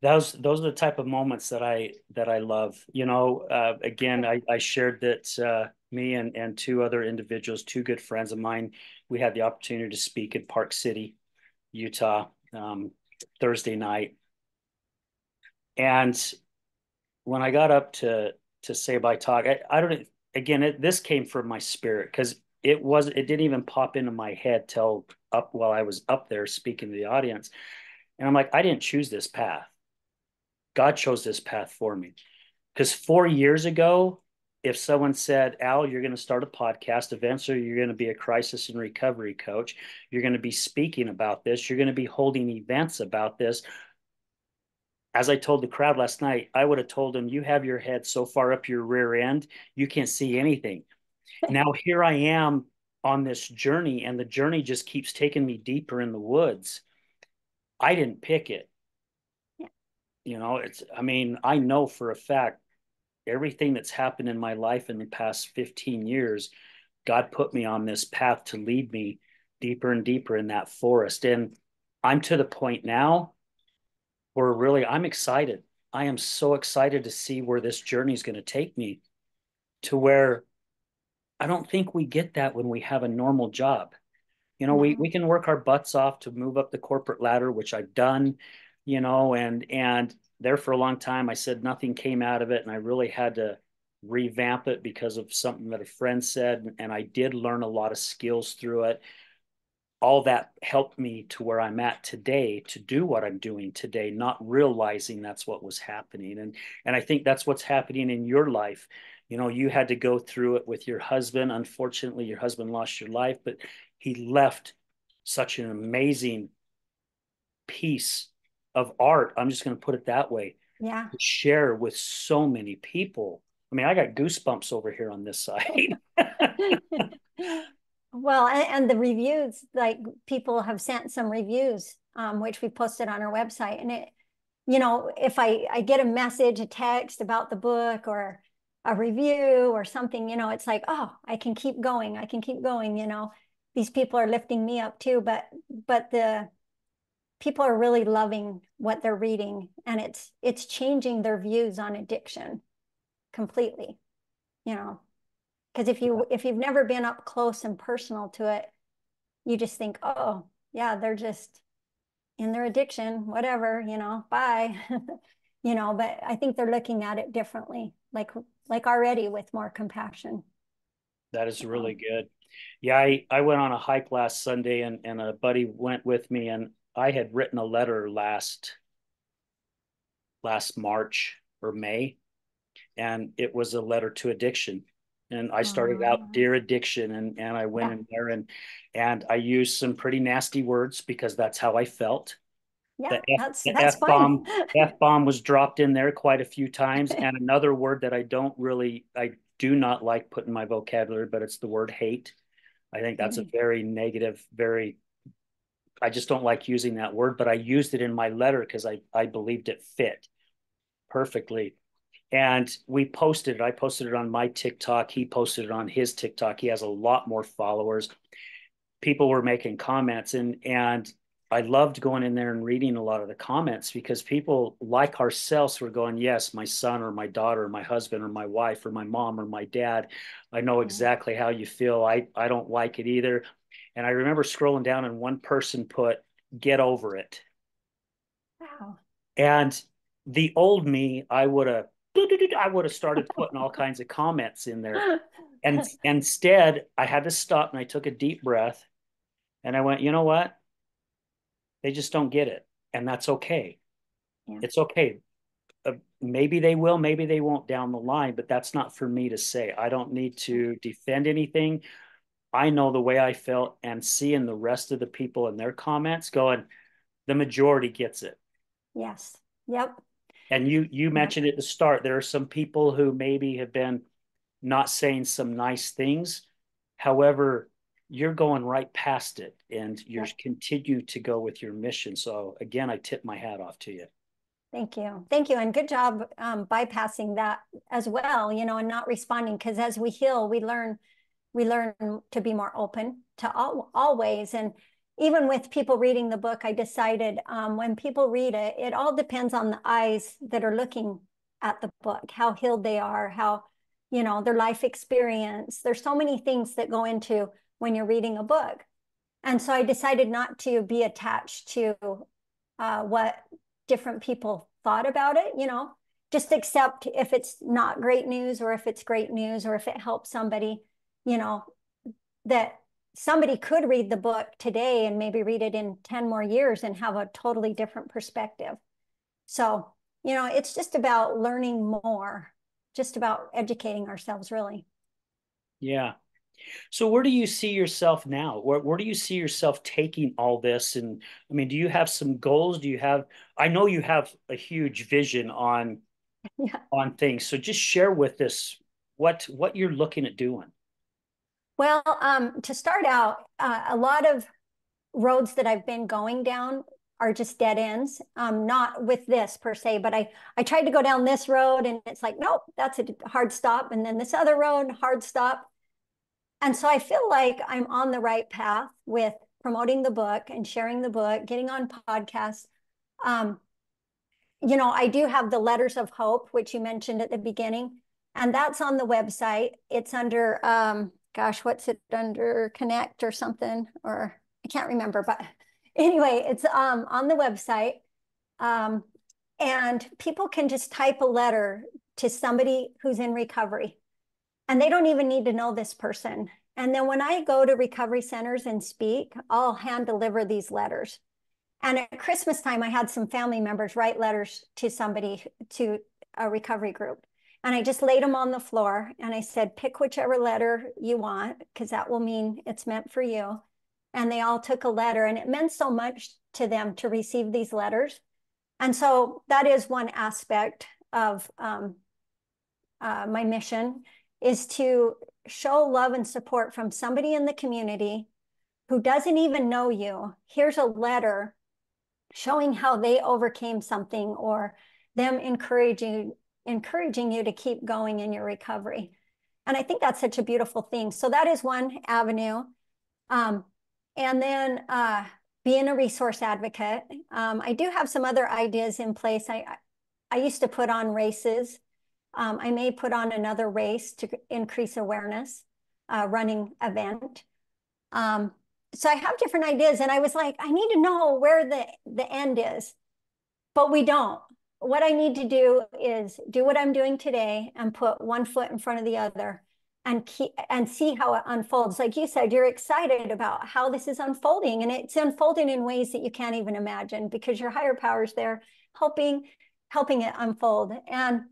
Those are the type of moments that I love. Again, I shared that me and two other individuals, two good friends of mine, we had the opportunity to speak in Park City, Utah, Thursday night. And when I got up to say bye talk, I don't, again, this came from my spirit, because it didn't even pop into my head till up while I was up there speaking to the audience. And I'm like, I didn't choose this path. God chose this path for me. Because 4 years ago, if someone said, Al, you're going to start a podcast, eventually you're going to be a crisis and recovery coach, you're going to be speaking about this, you're going to be holding events about this. As I told the crowd last night, I would have told them, you have your head so far up your rear end, you can't see anything. Now here I am on this journey, and the journey just keeps taking me deeper in the woods. I didn't pick it. Yeah. You know, I mean, I know for a fact everything that's happened in my life in the past 15 years, God put me on this path to lead me deeper and deeper in that forest. And I'm to the point now where really I'm excited. I am so excited to see where this journey is going to take me, to where I don't think we get that when we have a normal job. You know, we No. can work our butts off to move up the corporate ladder, which I've done, you know, and there for a long time I said nothing came out of it, and I really had to revamp it because of something that a friend said, and I did learn a lot of skills through it. All that helped me to where I'm at today to do what I'm doing today, not realizing that's what was happening. And I think that's what's happening in your life. You know, you had to go through it with your husband. Unfortunately, your husband lost your life, but he left such an amazing piece of art. I'm just going to put it that way, Yeah. to share with so many people. I mean, I got goosebumps over here on this side. Well, and the reviews, like people have sent some reviews, which we posted on our website. And it, if I get a message, a text about the book or a review or something, it's like, oh, I can keep going. I can keep going. These people are lifting me up too, but the people are really loving what they're reading, and it's changing their views on addiction completely, you know. Because if you've never been up close and personal to it, you just think, oh, yeah, they're just in their addiction, whatever, bye. But I think they're looking at it differently, like already with more compassion. That is So, really good. Yeah, I went on a hike last Sunday, and a buddy went with me, and I had written a letter last March or May, and it was a letter to addiction. And I started out Dear Addiction, and I went yeah, in there, and I used some pretty nasty words because that's how I felt. yeah, The F that's the that's F fine. bomb F bomb was dropped in there quite a few times. And another word that I do not like put in my vocabulary, but it's the word hate. I think that's a very negative, I just don't like using that word, but I used it in my letter because I believed it fit perfectly. And we posted it. I posted it on my TikTok. He posted it on his TikTok. He has a lot more followers. People were making comments, and I loved going in there and reading a lot of the comments, because people like ourselves were going, yes, my son or my daughter or my husband or my wife or my mom or my dad, I know exactly how you feel. I don't like it either. And I remember scrolling down, and one person put, get over it. Wow. And the old me, I would have started putting all kinds of comments in there. And instead, I had to stop, and I took a deep breath, and I went, you know what? They just don't get it. And that's okay. Yeah, It's okay. Maybe they will, maybe they won't down the line, but that's not for me to say. I don't need to defend anything. I know the way I felt, and seeing the rest of the people in their comments going, the majority gets it. yes, yep, And you yep, mentioned at the start, there are some people who maybe have been not saying some nice things. However, you're going right past it, and you're yep. continue to go with your mission. So again, I tip my hat off to you. Thank you. Thank you. And good job bypassing that as well, and not responding. Because as we heal, we learn to be more open to all ways. And even with people reading the book, I decided when people read it, it all depends on the eyes that are looking at the book, how healed they are, how, their life experience. There's so many things that go into when you're reading a book. And so I decided not to be attached to what different people thought about it, just accept if it's not great news or if it's great news or if it helps somebody, you know, that somebody could read the book today and maybe read it in 10 more years and have a totally different perspective. So, it's just about learning more, just about educating ourselves, really. Yeah. So where do you see yourself now? Where do you see yourself taking all this? And I mean, do you have some goals? I know you have a huge vision Yeah. on things. So just share with us what you're looking at doing. Well, to start out, a lot of roads that I've been going down are just dead ends. Not with this per se, but I tried to go down this road and it's like, nope, that's a hard stop. And then this other road, hard stop. And so I feel like I'm on the right path with promoting the book and sharing the book, getting on podcasts. Um, I do have the Letters of Hope, which you mentioned at the beginning, and that's on the website. It's under, gosh, what's it under? Connect or something, or I can't remember. But anyway, it's on the website. Um, and people can just type a letter to somebody who's in recovery, and they don't even need to know this person. And then when I go to recovery centers and speak, I'll hand deliver these letters. And at Christmas time, I had some family members write letters to somebody, to a recovery group. And I just laid them on the floor and I said, pick whichever letter you want, because that will mean it's meant for you. And they all took a letter, and it meant so much to them to receive these letters. And so that is one aspect of my mission, is to show love and support from somebody in the community who doesn't even know you. Here's a letter showing how they overcame something, or them encouraging you to keep going in your recovery. And I think that's such a beautiful thing. So that is one avenue. And then being a resource advocate. I do have some other ideas in place. I used to put on races. I may put on another race to increase awareness, running event. So I have different ideas, and I was like, I need to know where the end is, but we don't. What I need to do is do what I'm doing today and put one foot in front of the other and see how it unfolds. Like you said, you're excited about how this is unfolding, and it's unfolding in ways that you can't even imagine, because your higher power's there helping it unfold. And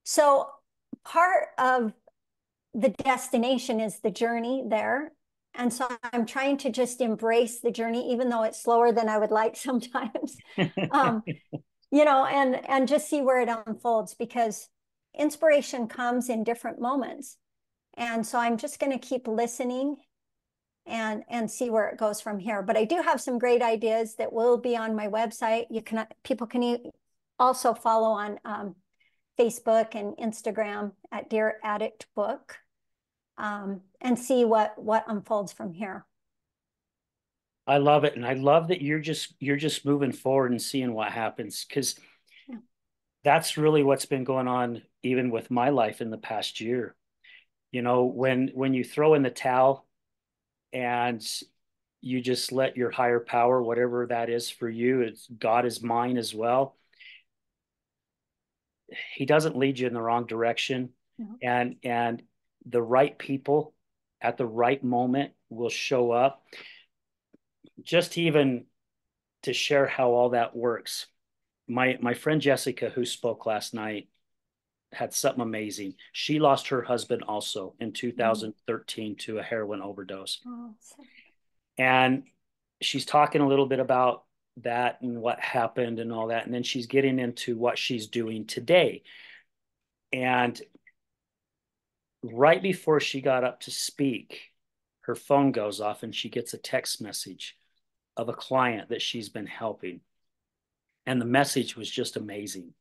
so part of the destination is the journey there. And so I'm trying to just embrace the journey, even though it's slower than I would like sometimes. um, and just see where it unfolds, because inspiration comes in different moments. And so I'm just going to keep listening and see where it goes from here. But I do have some great ideas that will be on my website. People can also follow on Facebook and Instagram at Dear Addict Book. And see what unfolds from here. I love it, and I love that you're just moving forward and seeing what happens, because that's really what's been going on even with my life in the past year. When you throw in the towel and you just let your higher power, whatever that is for you, it's God is mine as well. He doesn't lead you in the wrong direction, and the right people at the right moment will show up. Just even to share how all that works. My friend Jessica, who spoke last night, had something amazing. She lost her husband also in 2013 to a heroin overdose. And she's talking a little bit about that and what happened and all that. And then she's getting into what she's doing today. And right before she got up to speak, her phone goes off and she gets a text message of a client that she's been helping. And the message was just amazing.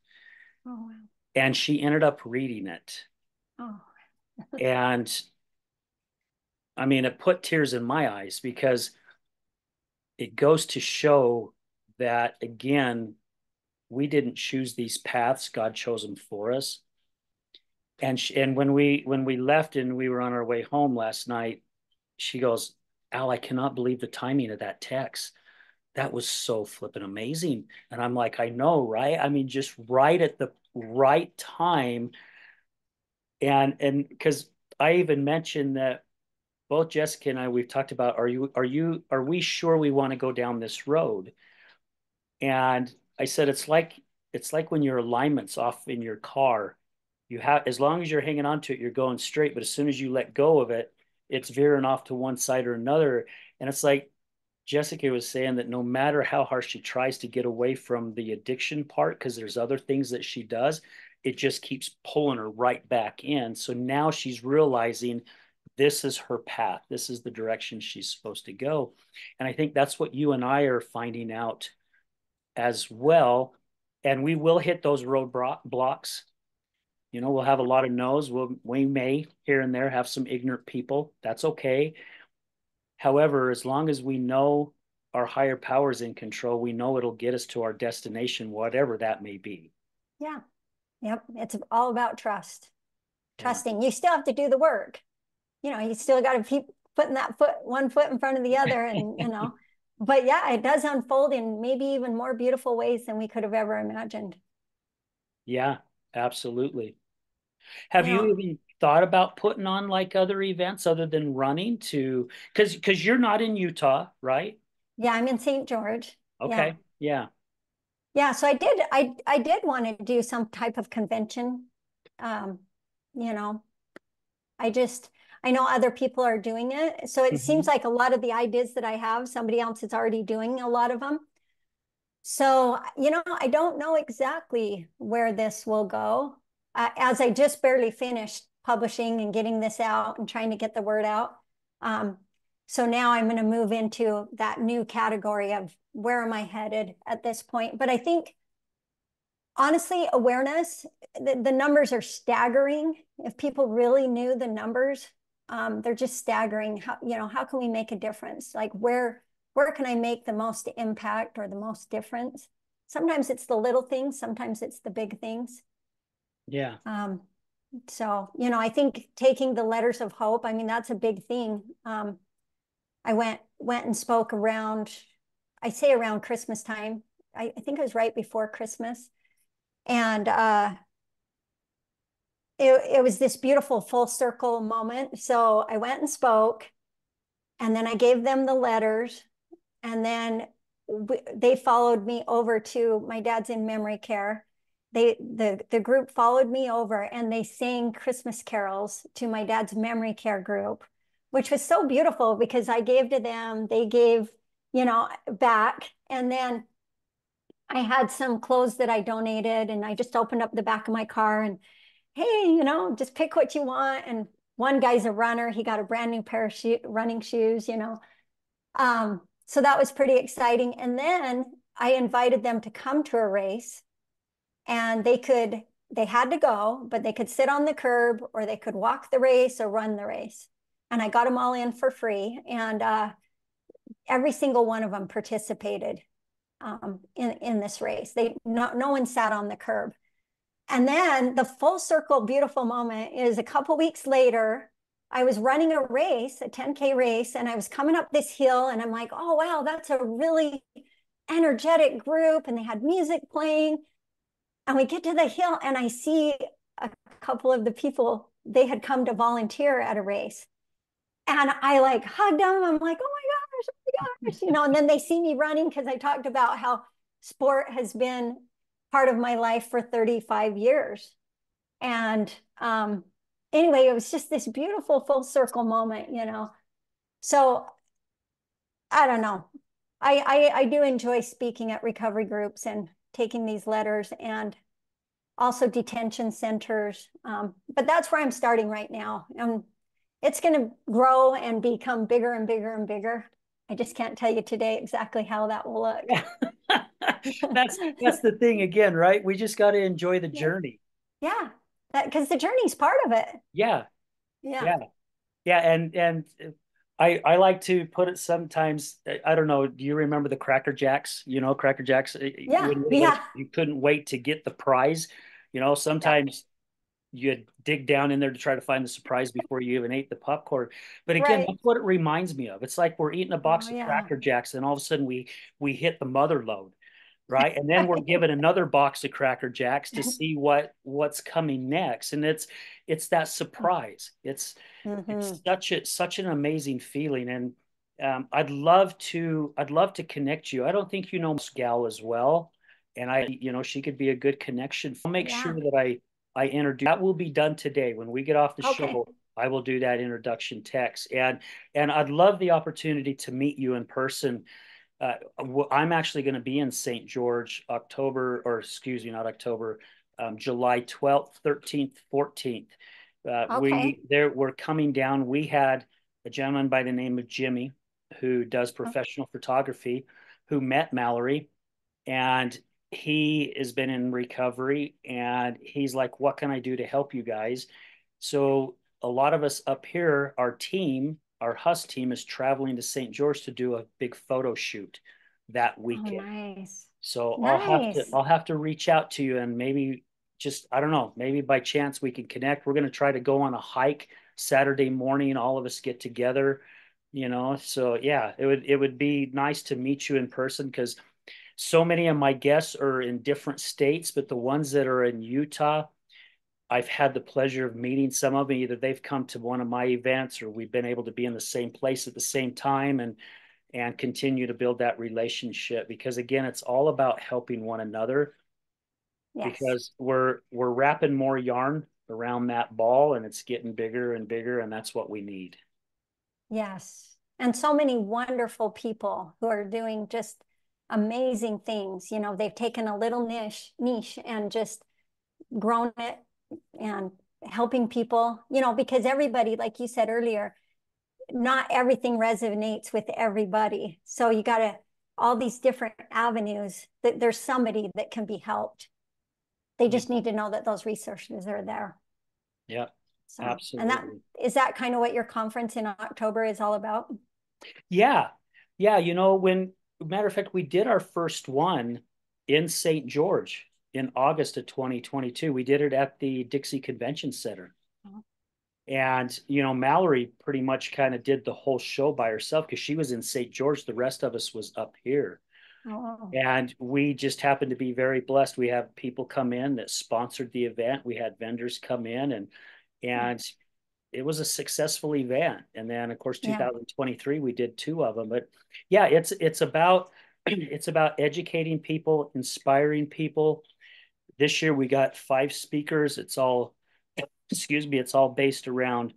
Oh, wow. And she ended up reading it. Oh. And I mean, it put tears in my eyes, because it goes to show that, again, we didn't choose these paths. God chose them for us. And when we left and we were on our way home last night, she goes, Al, I cannot believe the timing of that text. That was so flipping amazing. And I'm like, I know, right? I mean, just right at the right time. And because I even mentioned that both Jessica and I, we've talked about, are we sure we want to go down this road? And I said, it's like when your alignment's off in your car. You have, as long as you're hanging on to it, you're going straight. But as soon as you let go of it, it's veering off to one side or another. And it's like Jessica was saying, that no matter how hard she tries to get away from the addiction part, because there's other things that she does, it just keeps pulling her right back in. So now she's realizing this is her path. This is the direction she's supposed to go. And I think that's what you and I are finding out as well. And we will hit those roadblocks. You know, we'll have a lot of no's. We may here and there have some ignorant people. That's okay. However, as long as we know our higher powers in control, we know it'll get us to our destination, whatever that may be. Yeah. Yep. It's all about trust. Yeah. Trusting. You still have to do the work. You know, you still got to keep putting that one foot in front of the other, and but yeah, it does unfold in maybe even more beautiful ways than we could have ever imagined. Yeah, absolutely. Have You you know, even thought about putting on like other events other than running to, because you're not in Utah, right? yeah, I'm in St. George. Yeah. Okay. Yeah. Yeah, so I did want to do some type of convention. Um, you know, I just I know other people are doing it. So it seems Hmm. like a lot of the ideas that I have, somebody else is already doing a lot of them. So, I don't know exactly where this will go. As I just barely finished publishing and getting this out and trying to get the word out. Um, so now I'm going to move into that new category of where am I headed at this point. But I think honestly, awareness, the numbers are staggering. If people really knew the numbers, they're just staggering. How can we make a difference? Like where can I make the most impact or the most difference? Sometimes it's the little things, sometimes it's the big things. Yeah. Um, so, I think taking the letters of hope, I mean, that's a big thing. I went and spoke around, I say around Christmas time. I think it was right before Christmas. And it was this beautiful full circle moment. So I went and spoke, and then I gave them the letters, and then they followed me over to my dad's in memory care. The group followed me over, and they sang Christmas carols to my dad's memory care group, which was so beautiful because I gave to them, they gave, back. And then I had some clothes that I donated, and I just opened up the back of my car and, hey, just pick what you want. And one guy's a runner. He got a brand new pair of running shoes. So that was pretty exciting. And then I invited them to come to a race, and they had to go, but they could sit on the curb, or they could walk the race or run the race. And I got them all in for free. And every single one of them participated in this race. No one sat on the curb. And then the full circle beautiful moment is a couple weeks later, I was running a race, a 10K race, and I was coming up this hill, and I'm like, oh, wow, that's a really energetic group. And they had music playing. And we get to the hill, and I see a couple of the people, they had come to volunteer at a race. And I like hugged them. I'm like, oh my gosh, and then they see me running because I talked about how sport has been part of my life for 35 years. And anyway, it was just this beautiful full circle moment. So I don't know. I do enjoy speaking at recovery groups and taking these letters, and also detention centers. But that's where I'm starting right now. And it's going to grow and become bigger and bigger and bigger. I just can't tell you today exactly how that will look. Yeah. That's the thing again, right? We just got to enjoy the Yeah. journey. Yeah. Because the journey's part of it. Yeah. Yeah. Yeah. Yeah. And I like to put it sometimes. I don't know. Do you remember the Cracker Jacks? Cracker Jacks, Yeah. when Yeah. you couldn't wait to get the prize. Yeah. Sometimes you dig down in there to try to find the surprise before you even ate the popcorn. But again, Right. that's what it reminds me of. It's like we're eating a Oh, box of yeah. Cracker Jacks, and all of a sudden we hit the mother load, right? And then we're given another box of Cracker Jacks to see what's coming next. And it's that surprise. It's Mm-hmm. such an amazing feeling. And I'd love to connect you. I don't think you know this gal as well. And she could be a good connection. I'll make sure Yeah. that I introduce. That will be done today. When we get off the Okay. show, I will do that introduction text. And I'd love the opportunity to meet you in person. uh, I'm actually going to be in St. George October, or excuse me, not October, July 12th, 13th, 14th. Okay. We're coming down. We had a gentleman by the name of Jimmy who does Oh, professional photography who met Mallory, and he has been in recovery, and he's like, what can I do to help you guys? So a lot of us up here, our team, our Hus team is traveling to St. George to do a big photo shoot that oh, weekend. nice. So Nice. I'll have to reach out to you, and maybe just I don't know, maybe by chance we can connect. We're going to try to go on a hike Saturday morning. All of us get together, you know. So yeah, it would be nice to meet you in person because so many of my guests are in different states, but the ones that are in Utah, I've had the pleasure of meeting some of them. Either they've come to one of my events or we've been able to be in the same place at the same time and continue to build that relationship because again, it's all about helping one another Yes. because we're wrapping more yarn around that ball and it's getting bigger and bigger and that's what we need. Yes. And so many wonderful people who are doing just amazing things. You know, they've taken a little niche and just grown it and helping people, you know, because everybody, like you said earlier, not everything resonates with everybody. So you got to, all these different avenues that there's somebody that can be helped. They Yeah, just need to know that those resources are there. yeah, So, and that absolutely. is that kind of what your conference in October is all about? Yeah. Yeah. You know, matter of fact, we did our first one in St. George in August of 2022. We did it at the Dixie Convention Center. Oh, And, you know, Mallory pretty much kind of did the whole show by herself because she was in St. George. The rest of us was up here. oh, And we just happened to be very blessed. We have people come in that sponsored the event. We had vendors come in and it was a successful event. And then of course yeah, 2023 we did two of them. But yeah, it's about it's about educating people, inspiring people. This year we got 5 speakers. It's all excuse me, it's all based around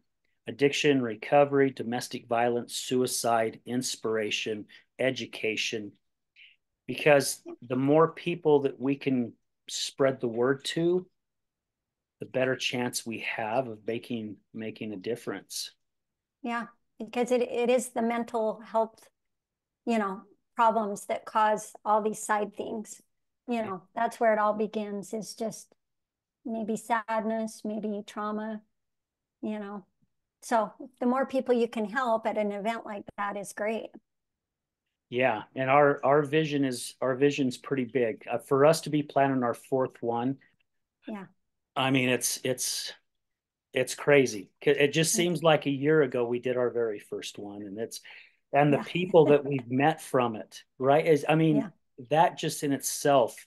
addiction, recovery, domestic violence, suicide, inspiration, education, because the more people that we can spread the word to, the better chance we have of making a difference. yeah. Because it is the mental health, you know, problems that cause all these side things. You know, that's where it all begins, is just maybe sadness, maybe trauma, you know. So the more people you can help at an event like that is great. Yeah, and our vision's pretty big. For us to be planning our fourth one, Yeah. I mean it's crazy. It just seems like a year ago we did our very first one, and the Yeah. people that we've met from it, right? Is I mean Yeah. that just in itself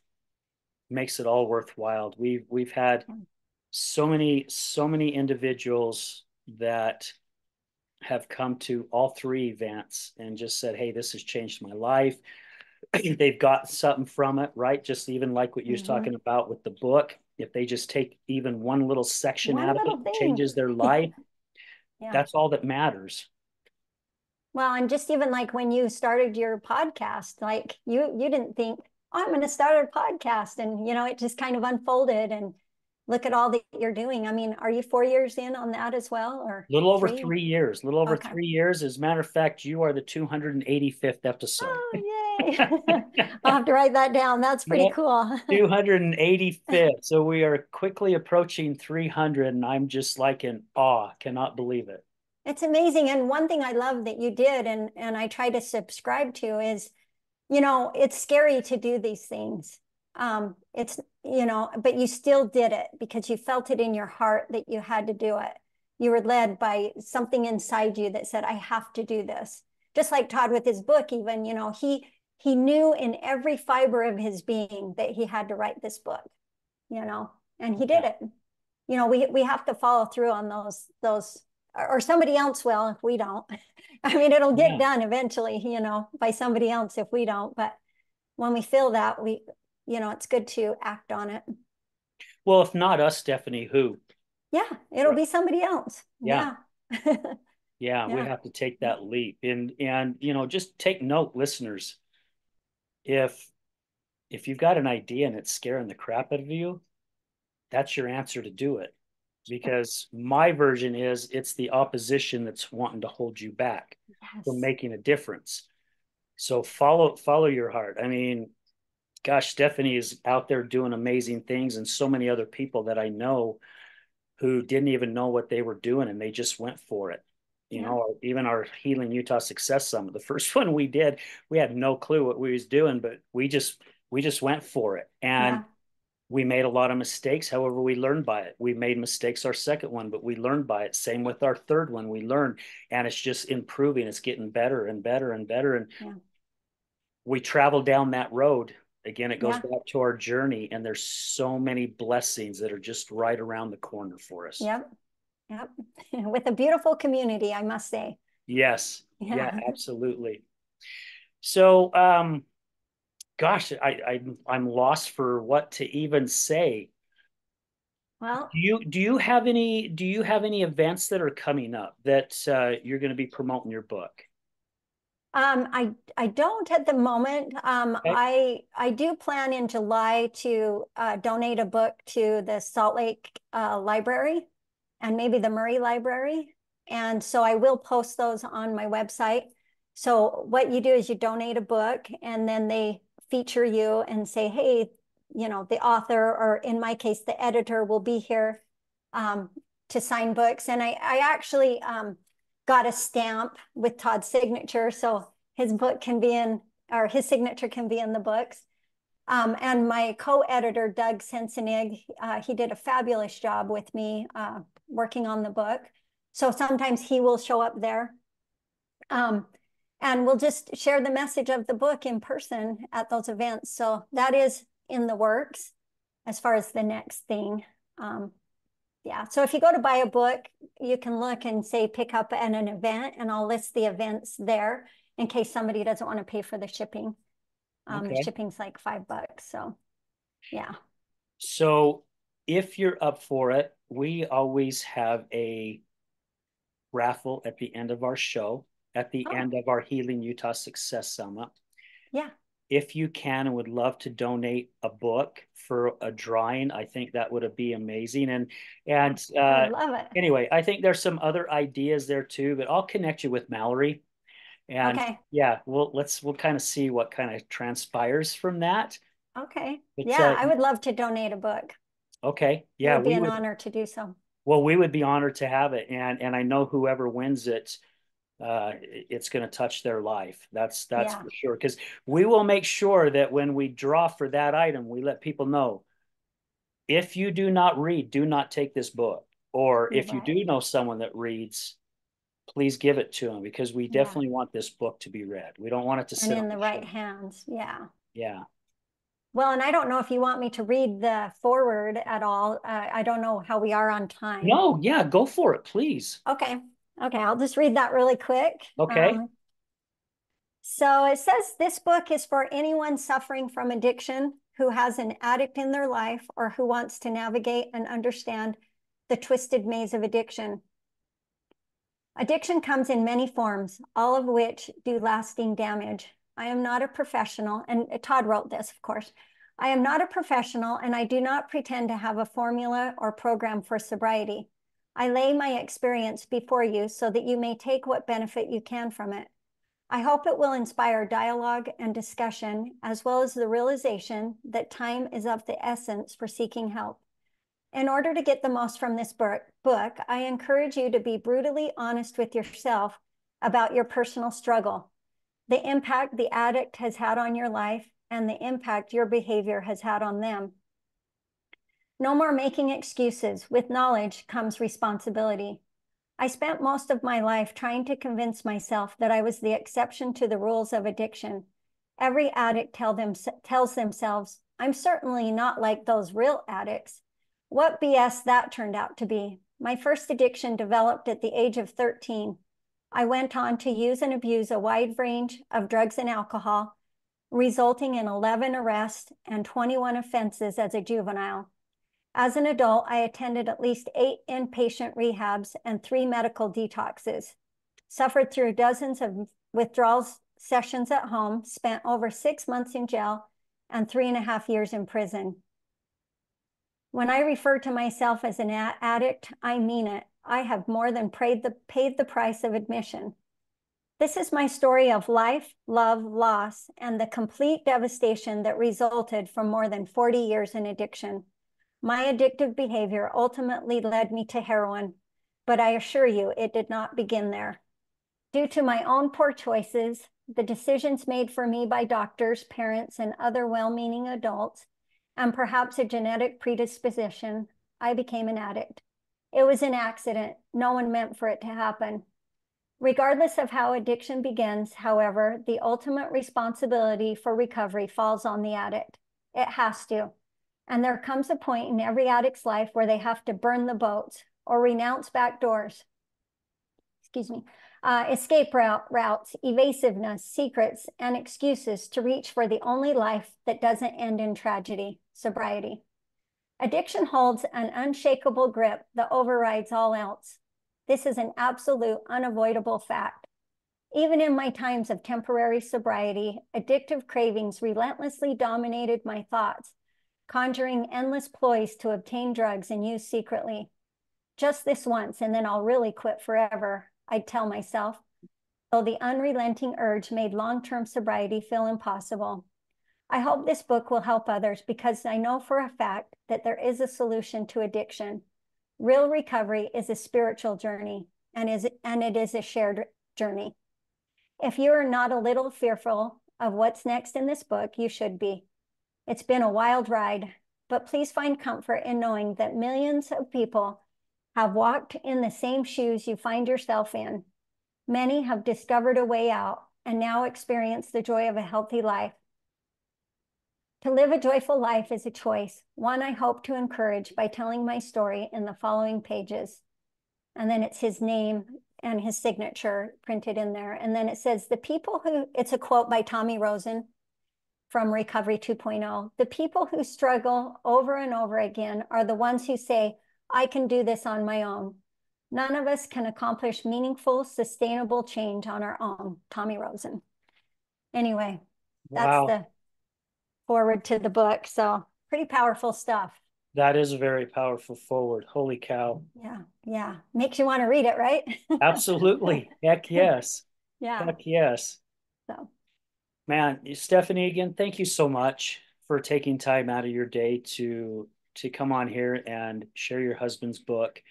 makes it all worthwhile. We've had so many individuals that have come to all 3 events and just said, "Hey, this has changed my life." They've got something from it, right? Just even like what you was Mm-hmm. talking about with the book, if they just take even one little section One out of it, little it thing. changes their life. Yeah. That's all that matters. Well, and just even like when you started your podcast, like you didn't think, oh, I'm going to start a podcast, and you know, it just kind of unfolded. And look at all that you're doing. I mean, are you 4 years in on that as well, or Little over 3? 3 years, little over Okay. 3 years. As a matter of fact, you are the 285th episode. Oh, yay. I'll have to write that down. That's pretty Yeah, cool. 285th. So we are quickly approaching 300, and I'm just like in awe. Cannot believe it. It's amazing. And one thing I love that you did, and I try to subscribe to, is, you know, it's scary to do these things. It's, you know, but you still did it because you felt it in your heart that you had to do it. You were led by something inside you that said, I have to do this. Just like Todd with his book, even, you know, he knew in every fiber of his being that he had to write this book, you know, and he did Yeah, it. You know, we have to follow through on those, or somebody else will if we don't. I mean, it'll get yeah. done eventually, you know, by somebody else if we don't. But when we feel that, you know, it's good to act on it. Well, if not us, Stephanie, who? Yeah, it'll Right. be somebody else. Yeah, Yeah. yeah. We Yeah. have to take that leap, and you know, just take note, listeners. If if you've got an idea and it's scaring the crap out of you, that's your answer to do it. because my version is it's the opposition that's wanting to hold you back from Yes. making a difference. So follow your heart. I mean, gosh, Stephanie is out there doing amazing things, and so many other people that I know who didn't even know what they were doing and they just went for it. You Yeah. know, even our Healing Utah Success Summit, the first one we did, we had no clue what we was doing, but we just went for it. And Yeah. we made a lot of mistakes. However, we learned by it. We made mistakes our second one, but we learned by it. Same with our third one. We learned, and it's just improving. It's getting better and better and better. And Yeah. we travel down that road. Again, it goes Yeah. back to our journey, and there's so many blessings that are just right around the corner for us. Yep. Yep. With a beautiful community, I must say. Yes. Yeah, Yeah. absolutely. So, gosh, I'm lost for what to even say. Well, Do you have any events that are coming up that you're going to be promoting your book? I don't at the moment. Okay. I do plan in July to donate a book to the Salt Lake Library and maybe the Murray Library. And so I will post those on my website. So what you do is you donate a book and then they feature you and say, hey, you know, the author, or in my case, the editor will be here um, to sign books. And I actually got a stamp with Todd's signature. So his book can be in, or his signature can be in the books. And my co-editor, Doug Sensenig, he did a fabulous job with me working on the book. So sometimes he will show up there. And we'll just share the message of the book in person at those events. So that is in the works as far as the next thing. Yeah, so if you go to buy a book, you can look and say pick up at an event, and I'll list the events there in case somebody doesn't want to pay for the shipping. The Okay. shipping's like $5. So yeah. So if you're up for it, we always have a raffle at the end of our show, at the Oh, end of our Healing Utah Success Summit. yeah. If you can and would love to donate a book for a drawing, I think that would be amazing. And I would love it. anyway, I think there's some other ideas there too, but I'll connect you with Mallory. And Okay. yeah, we'll kind of see what kind of transpires from that. Okay. But Yeah, I would love to donate a book. okay, It yeah, would be we an would. honor to do so. Well, we would be honored to have it, and I know whoever wins it, it's going to touch their life. That's Yeah, for sure. Because we will make sure that when we draw for that item, we let people know if you do not read, do not take this book. Or if you right. do know someone that reads, please give it to them because we Yeah. definitely want this book to be read. We don't want it to And sit on in the the right shelf. hands. Yeah. Yeah. Well, and I don't know if you want me to read the forward at all. I don't know how we are on time. No, yeah, go for it, please. Okay. Okay, I'll just read that really quick. Okay. So it says this book is for anyone suffering from addiction who has an addict in their life or who wants to navigate and understand the twisted maze of addiction. Addiction comes in many forms, all of which do lasting damage. I am not a professional, and Todd wrote this, of course. I am not a professional, and I do not pretend to have a formula or program for sobriety. I lay my experience before you so that you may take what benefit you can from it. I hope it will inspire dialogue and discussion, as well as the realization that time is of the essence for seeking help. In order to get the most from this book, I encourage you to be brutally honest with yourself about your personal struggle, the impact the addict has had on your life, and the impact your behavior has had on them. No more making excuses. With knowledge comes responsibility. I spent most of my life trying to convince myself that I was the exception to the rules of addiction. Every addict tells themselves, I'm certainly not like those real addicts. What BS that turned out to be. My first addiction developed at the age of 13. I went on to use and abuse a wide range of drugs and alcohol, resulting in 11 arrests and 21 offenses as a juvenile. As an adult, I attended at least 8 inpatient rehabs and 3 medical detoxes, suffered through dozens of withdrawal sessions at home, spent over 6 months in jail, and 3.5 years in prison. When I refer to myself as an addict, I mean it. I have more than paid the price of admission. This is my story of life, love, loss, and the complete devastation that resulted from more than 40 years in addiction. My addictive behavior ultimately led me to heroin, but I assure you it did not begin there. Due to my own poor choices, the decisions made for me by doctors, parents, and other well-meaning adults, and perhaps a genetic predisposition, I became an addict. It was an accident. No one meant for it to happen. Regardless of how addiction begins, however, the ultimate responsibility for recovery falls on the addict. It has to. And there comes a point in every addict's life where they have to burn the boats or renounce back doors. Excuse me. Escape routes, evasiveness, secrets, and excuses to reach for the only life that doesn't end in tragedy, sobriety. Addiction holds an unshakable grip that overrides all else. This is an absolute, unavoidable fact. Even in my times of temporary sobriety, addictive cravings relentlessly dominated my thoughts, conjuring endless ploys to obtain drugs and use secretly. Just this once, and then I'll really quit forever, I'd tell myself, though the unrelenting urge made long-term sobriety feel impossible. I hope this book will help others because I know for a fact that there is a solution to addiction. Real recovery is a spiritual journey, and it is a shared journey. If you are not a little fearful of what's next in this book, you should be. It's been a wild ride, but please find comfort in knowing that millions of people have walked in the same shoes you find yourself in. Many have discovered a way out and now experience the joy of a healthy life. To live a joyful life is a choice, one I hope to encourage by telling my story in the following pages. And then it's his name and his signature printed in there. And then it says, it's a quote by Tommy Rosen from Recovery 2.0. The people who struggle over and over again are the ones who say, I can do this on my own. None of us can accomplish meaningful, sustainable change on our own. Tommy Rosen. Anyway, that's Wow. the forward to the book. So pretty powerful stuff. That is a very powerful forward. Holy cow. Yeah. Yeah. Makes you want to read it, right? Absolutely. Heck yes. Yeah. Heck yes. So Man, Stephanie, again, thank you so much for taking time out of your day to come on here and share your husband's book,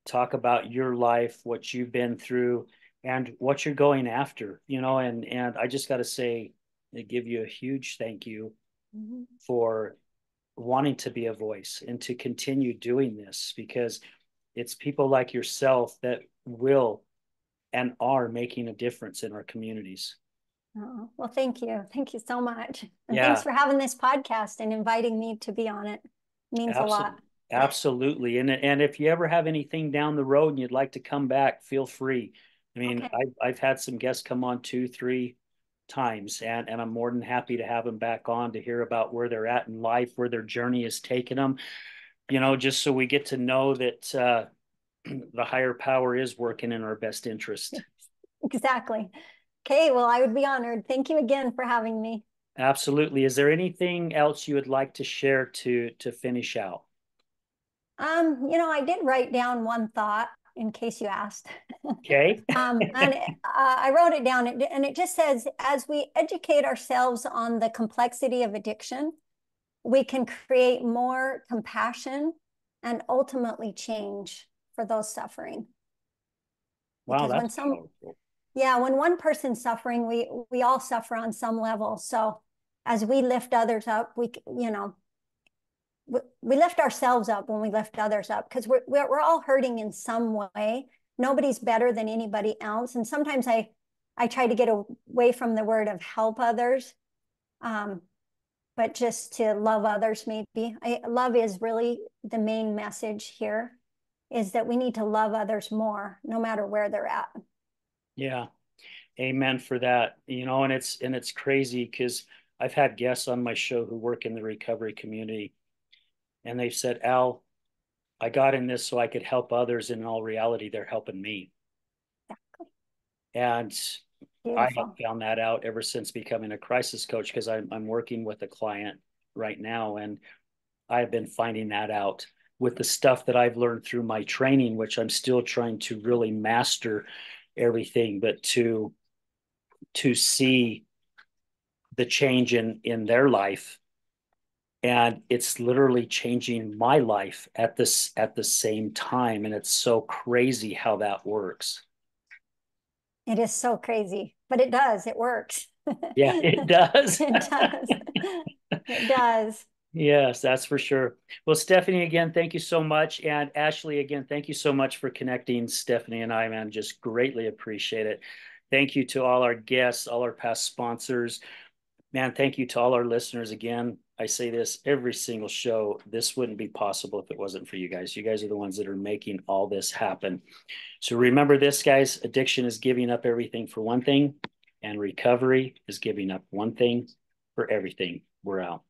talk about your life, what you've been through, and what you're going after, and I just got to say, I give you a huge thank you for wanting to be a voice and to continue doing this because it's people like yourself that will and are making a difference in our communities. Oh, well, thank you. Thank you so much. And thanks Yeah, for having this podcast and inviting me to be on it. It means a lot. absolutely. Absolutely. And if you ever have anything down the road and you'd like to come back, feel free. I mean, Okay. I've had some guests come on 2, 3 times, and I'm more than happy to have them back on to hear about where they're at in life, where their journey has taken them, just so we get to know that the higher power is working in our best interest. Exactly. Okay, well, I would be honored. Thank you again for having me. Absolutely. Is there anything else you would like to share to finish out? I did write down one thought in case you asked. Okay. And I wrote it down, and it just says, as we educate ourselves on the complexity of addiction, we can create more compassion and ultimately change for those suffering. Wow, Because that's powerful. when one person's suffering, we all suffer on some level. So as we lift others up, we lift ourselves up when we lift others up because we're all hurting in some way. Nobody's better than anybody else. And sometimes I try to get away from the word of help others, but just to love others maybe. Love is really the main message here, is that we need to love others more, no matter where they're at. Yeah. Amen for that. And it's crazy because I've had guests on my show who work in the recovery community, and they've said, Al, I got in this so I could help others. And in all reality, they're helping me. Exactly. And I have Beautiful. found that out ever since becoming a crisis coach because I'm working with a client right now, and I've been finding that out with the stuff that I've learned through my training, which I'm still trying to really master everything, but to see the change in their life. And it's literally changing my life at the same time. And it's so crazy how that works. It is so crazy, but it does. It works. Yeah, it does. It does. It does. Yes, that's for sure. Well, Stephanie, again, thank you so much. And Ashley, again, thank you so much for connecting Stephanie and I, man. Just greatly appreciate it. Thank you to all our guests, all our past sponsors. Man, thank you to all our listeners. Again, I say this every single show. This wouldn't be possible if it wasn't for you guys. You guys are the ones that are making all this happen. So remember this, guys. Addiction is giving up everything for one thing, and recovery is giving up one thing for everything. We're out.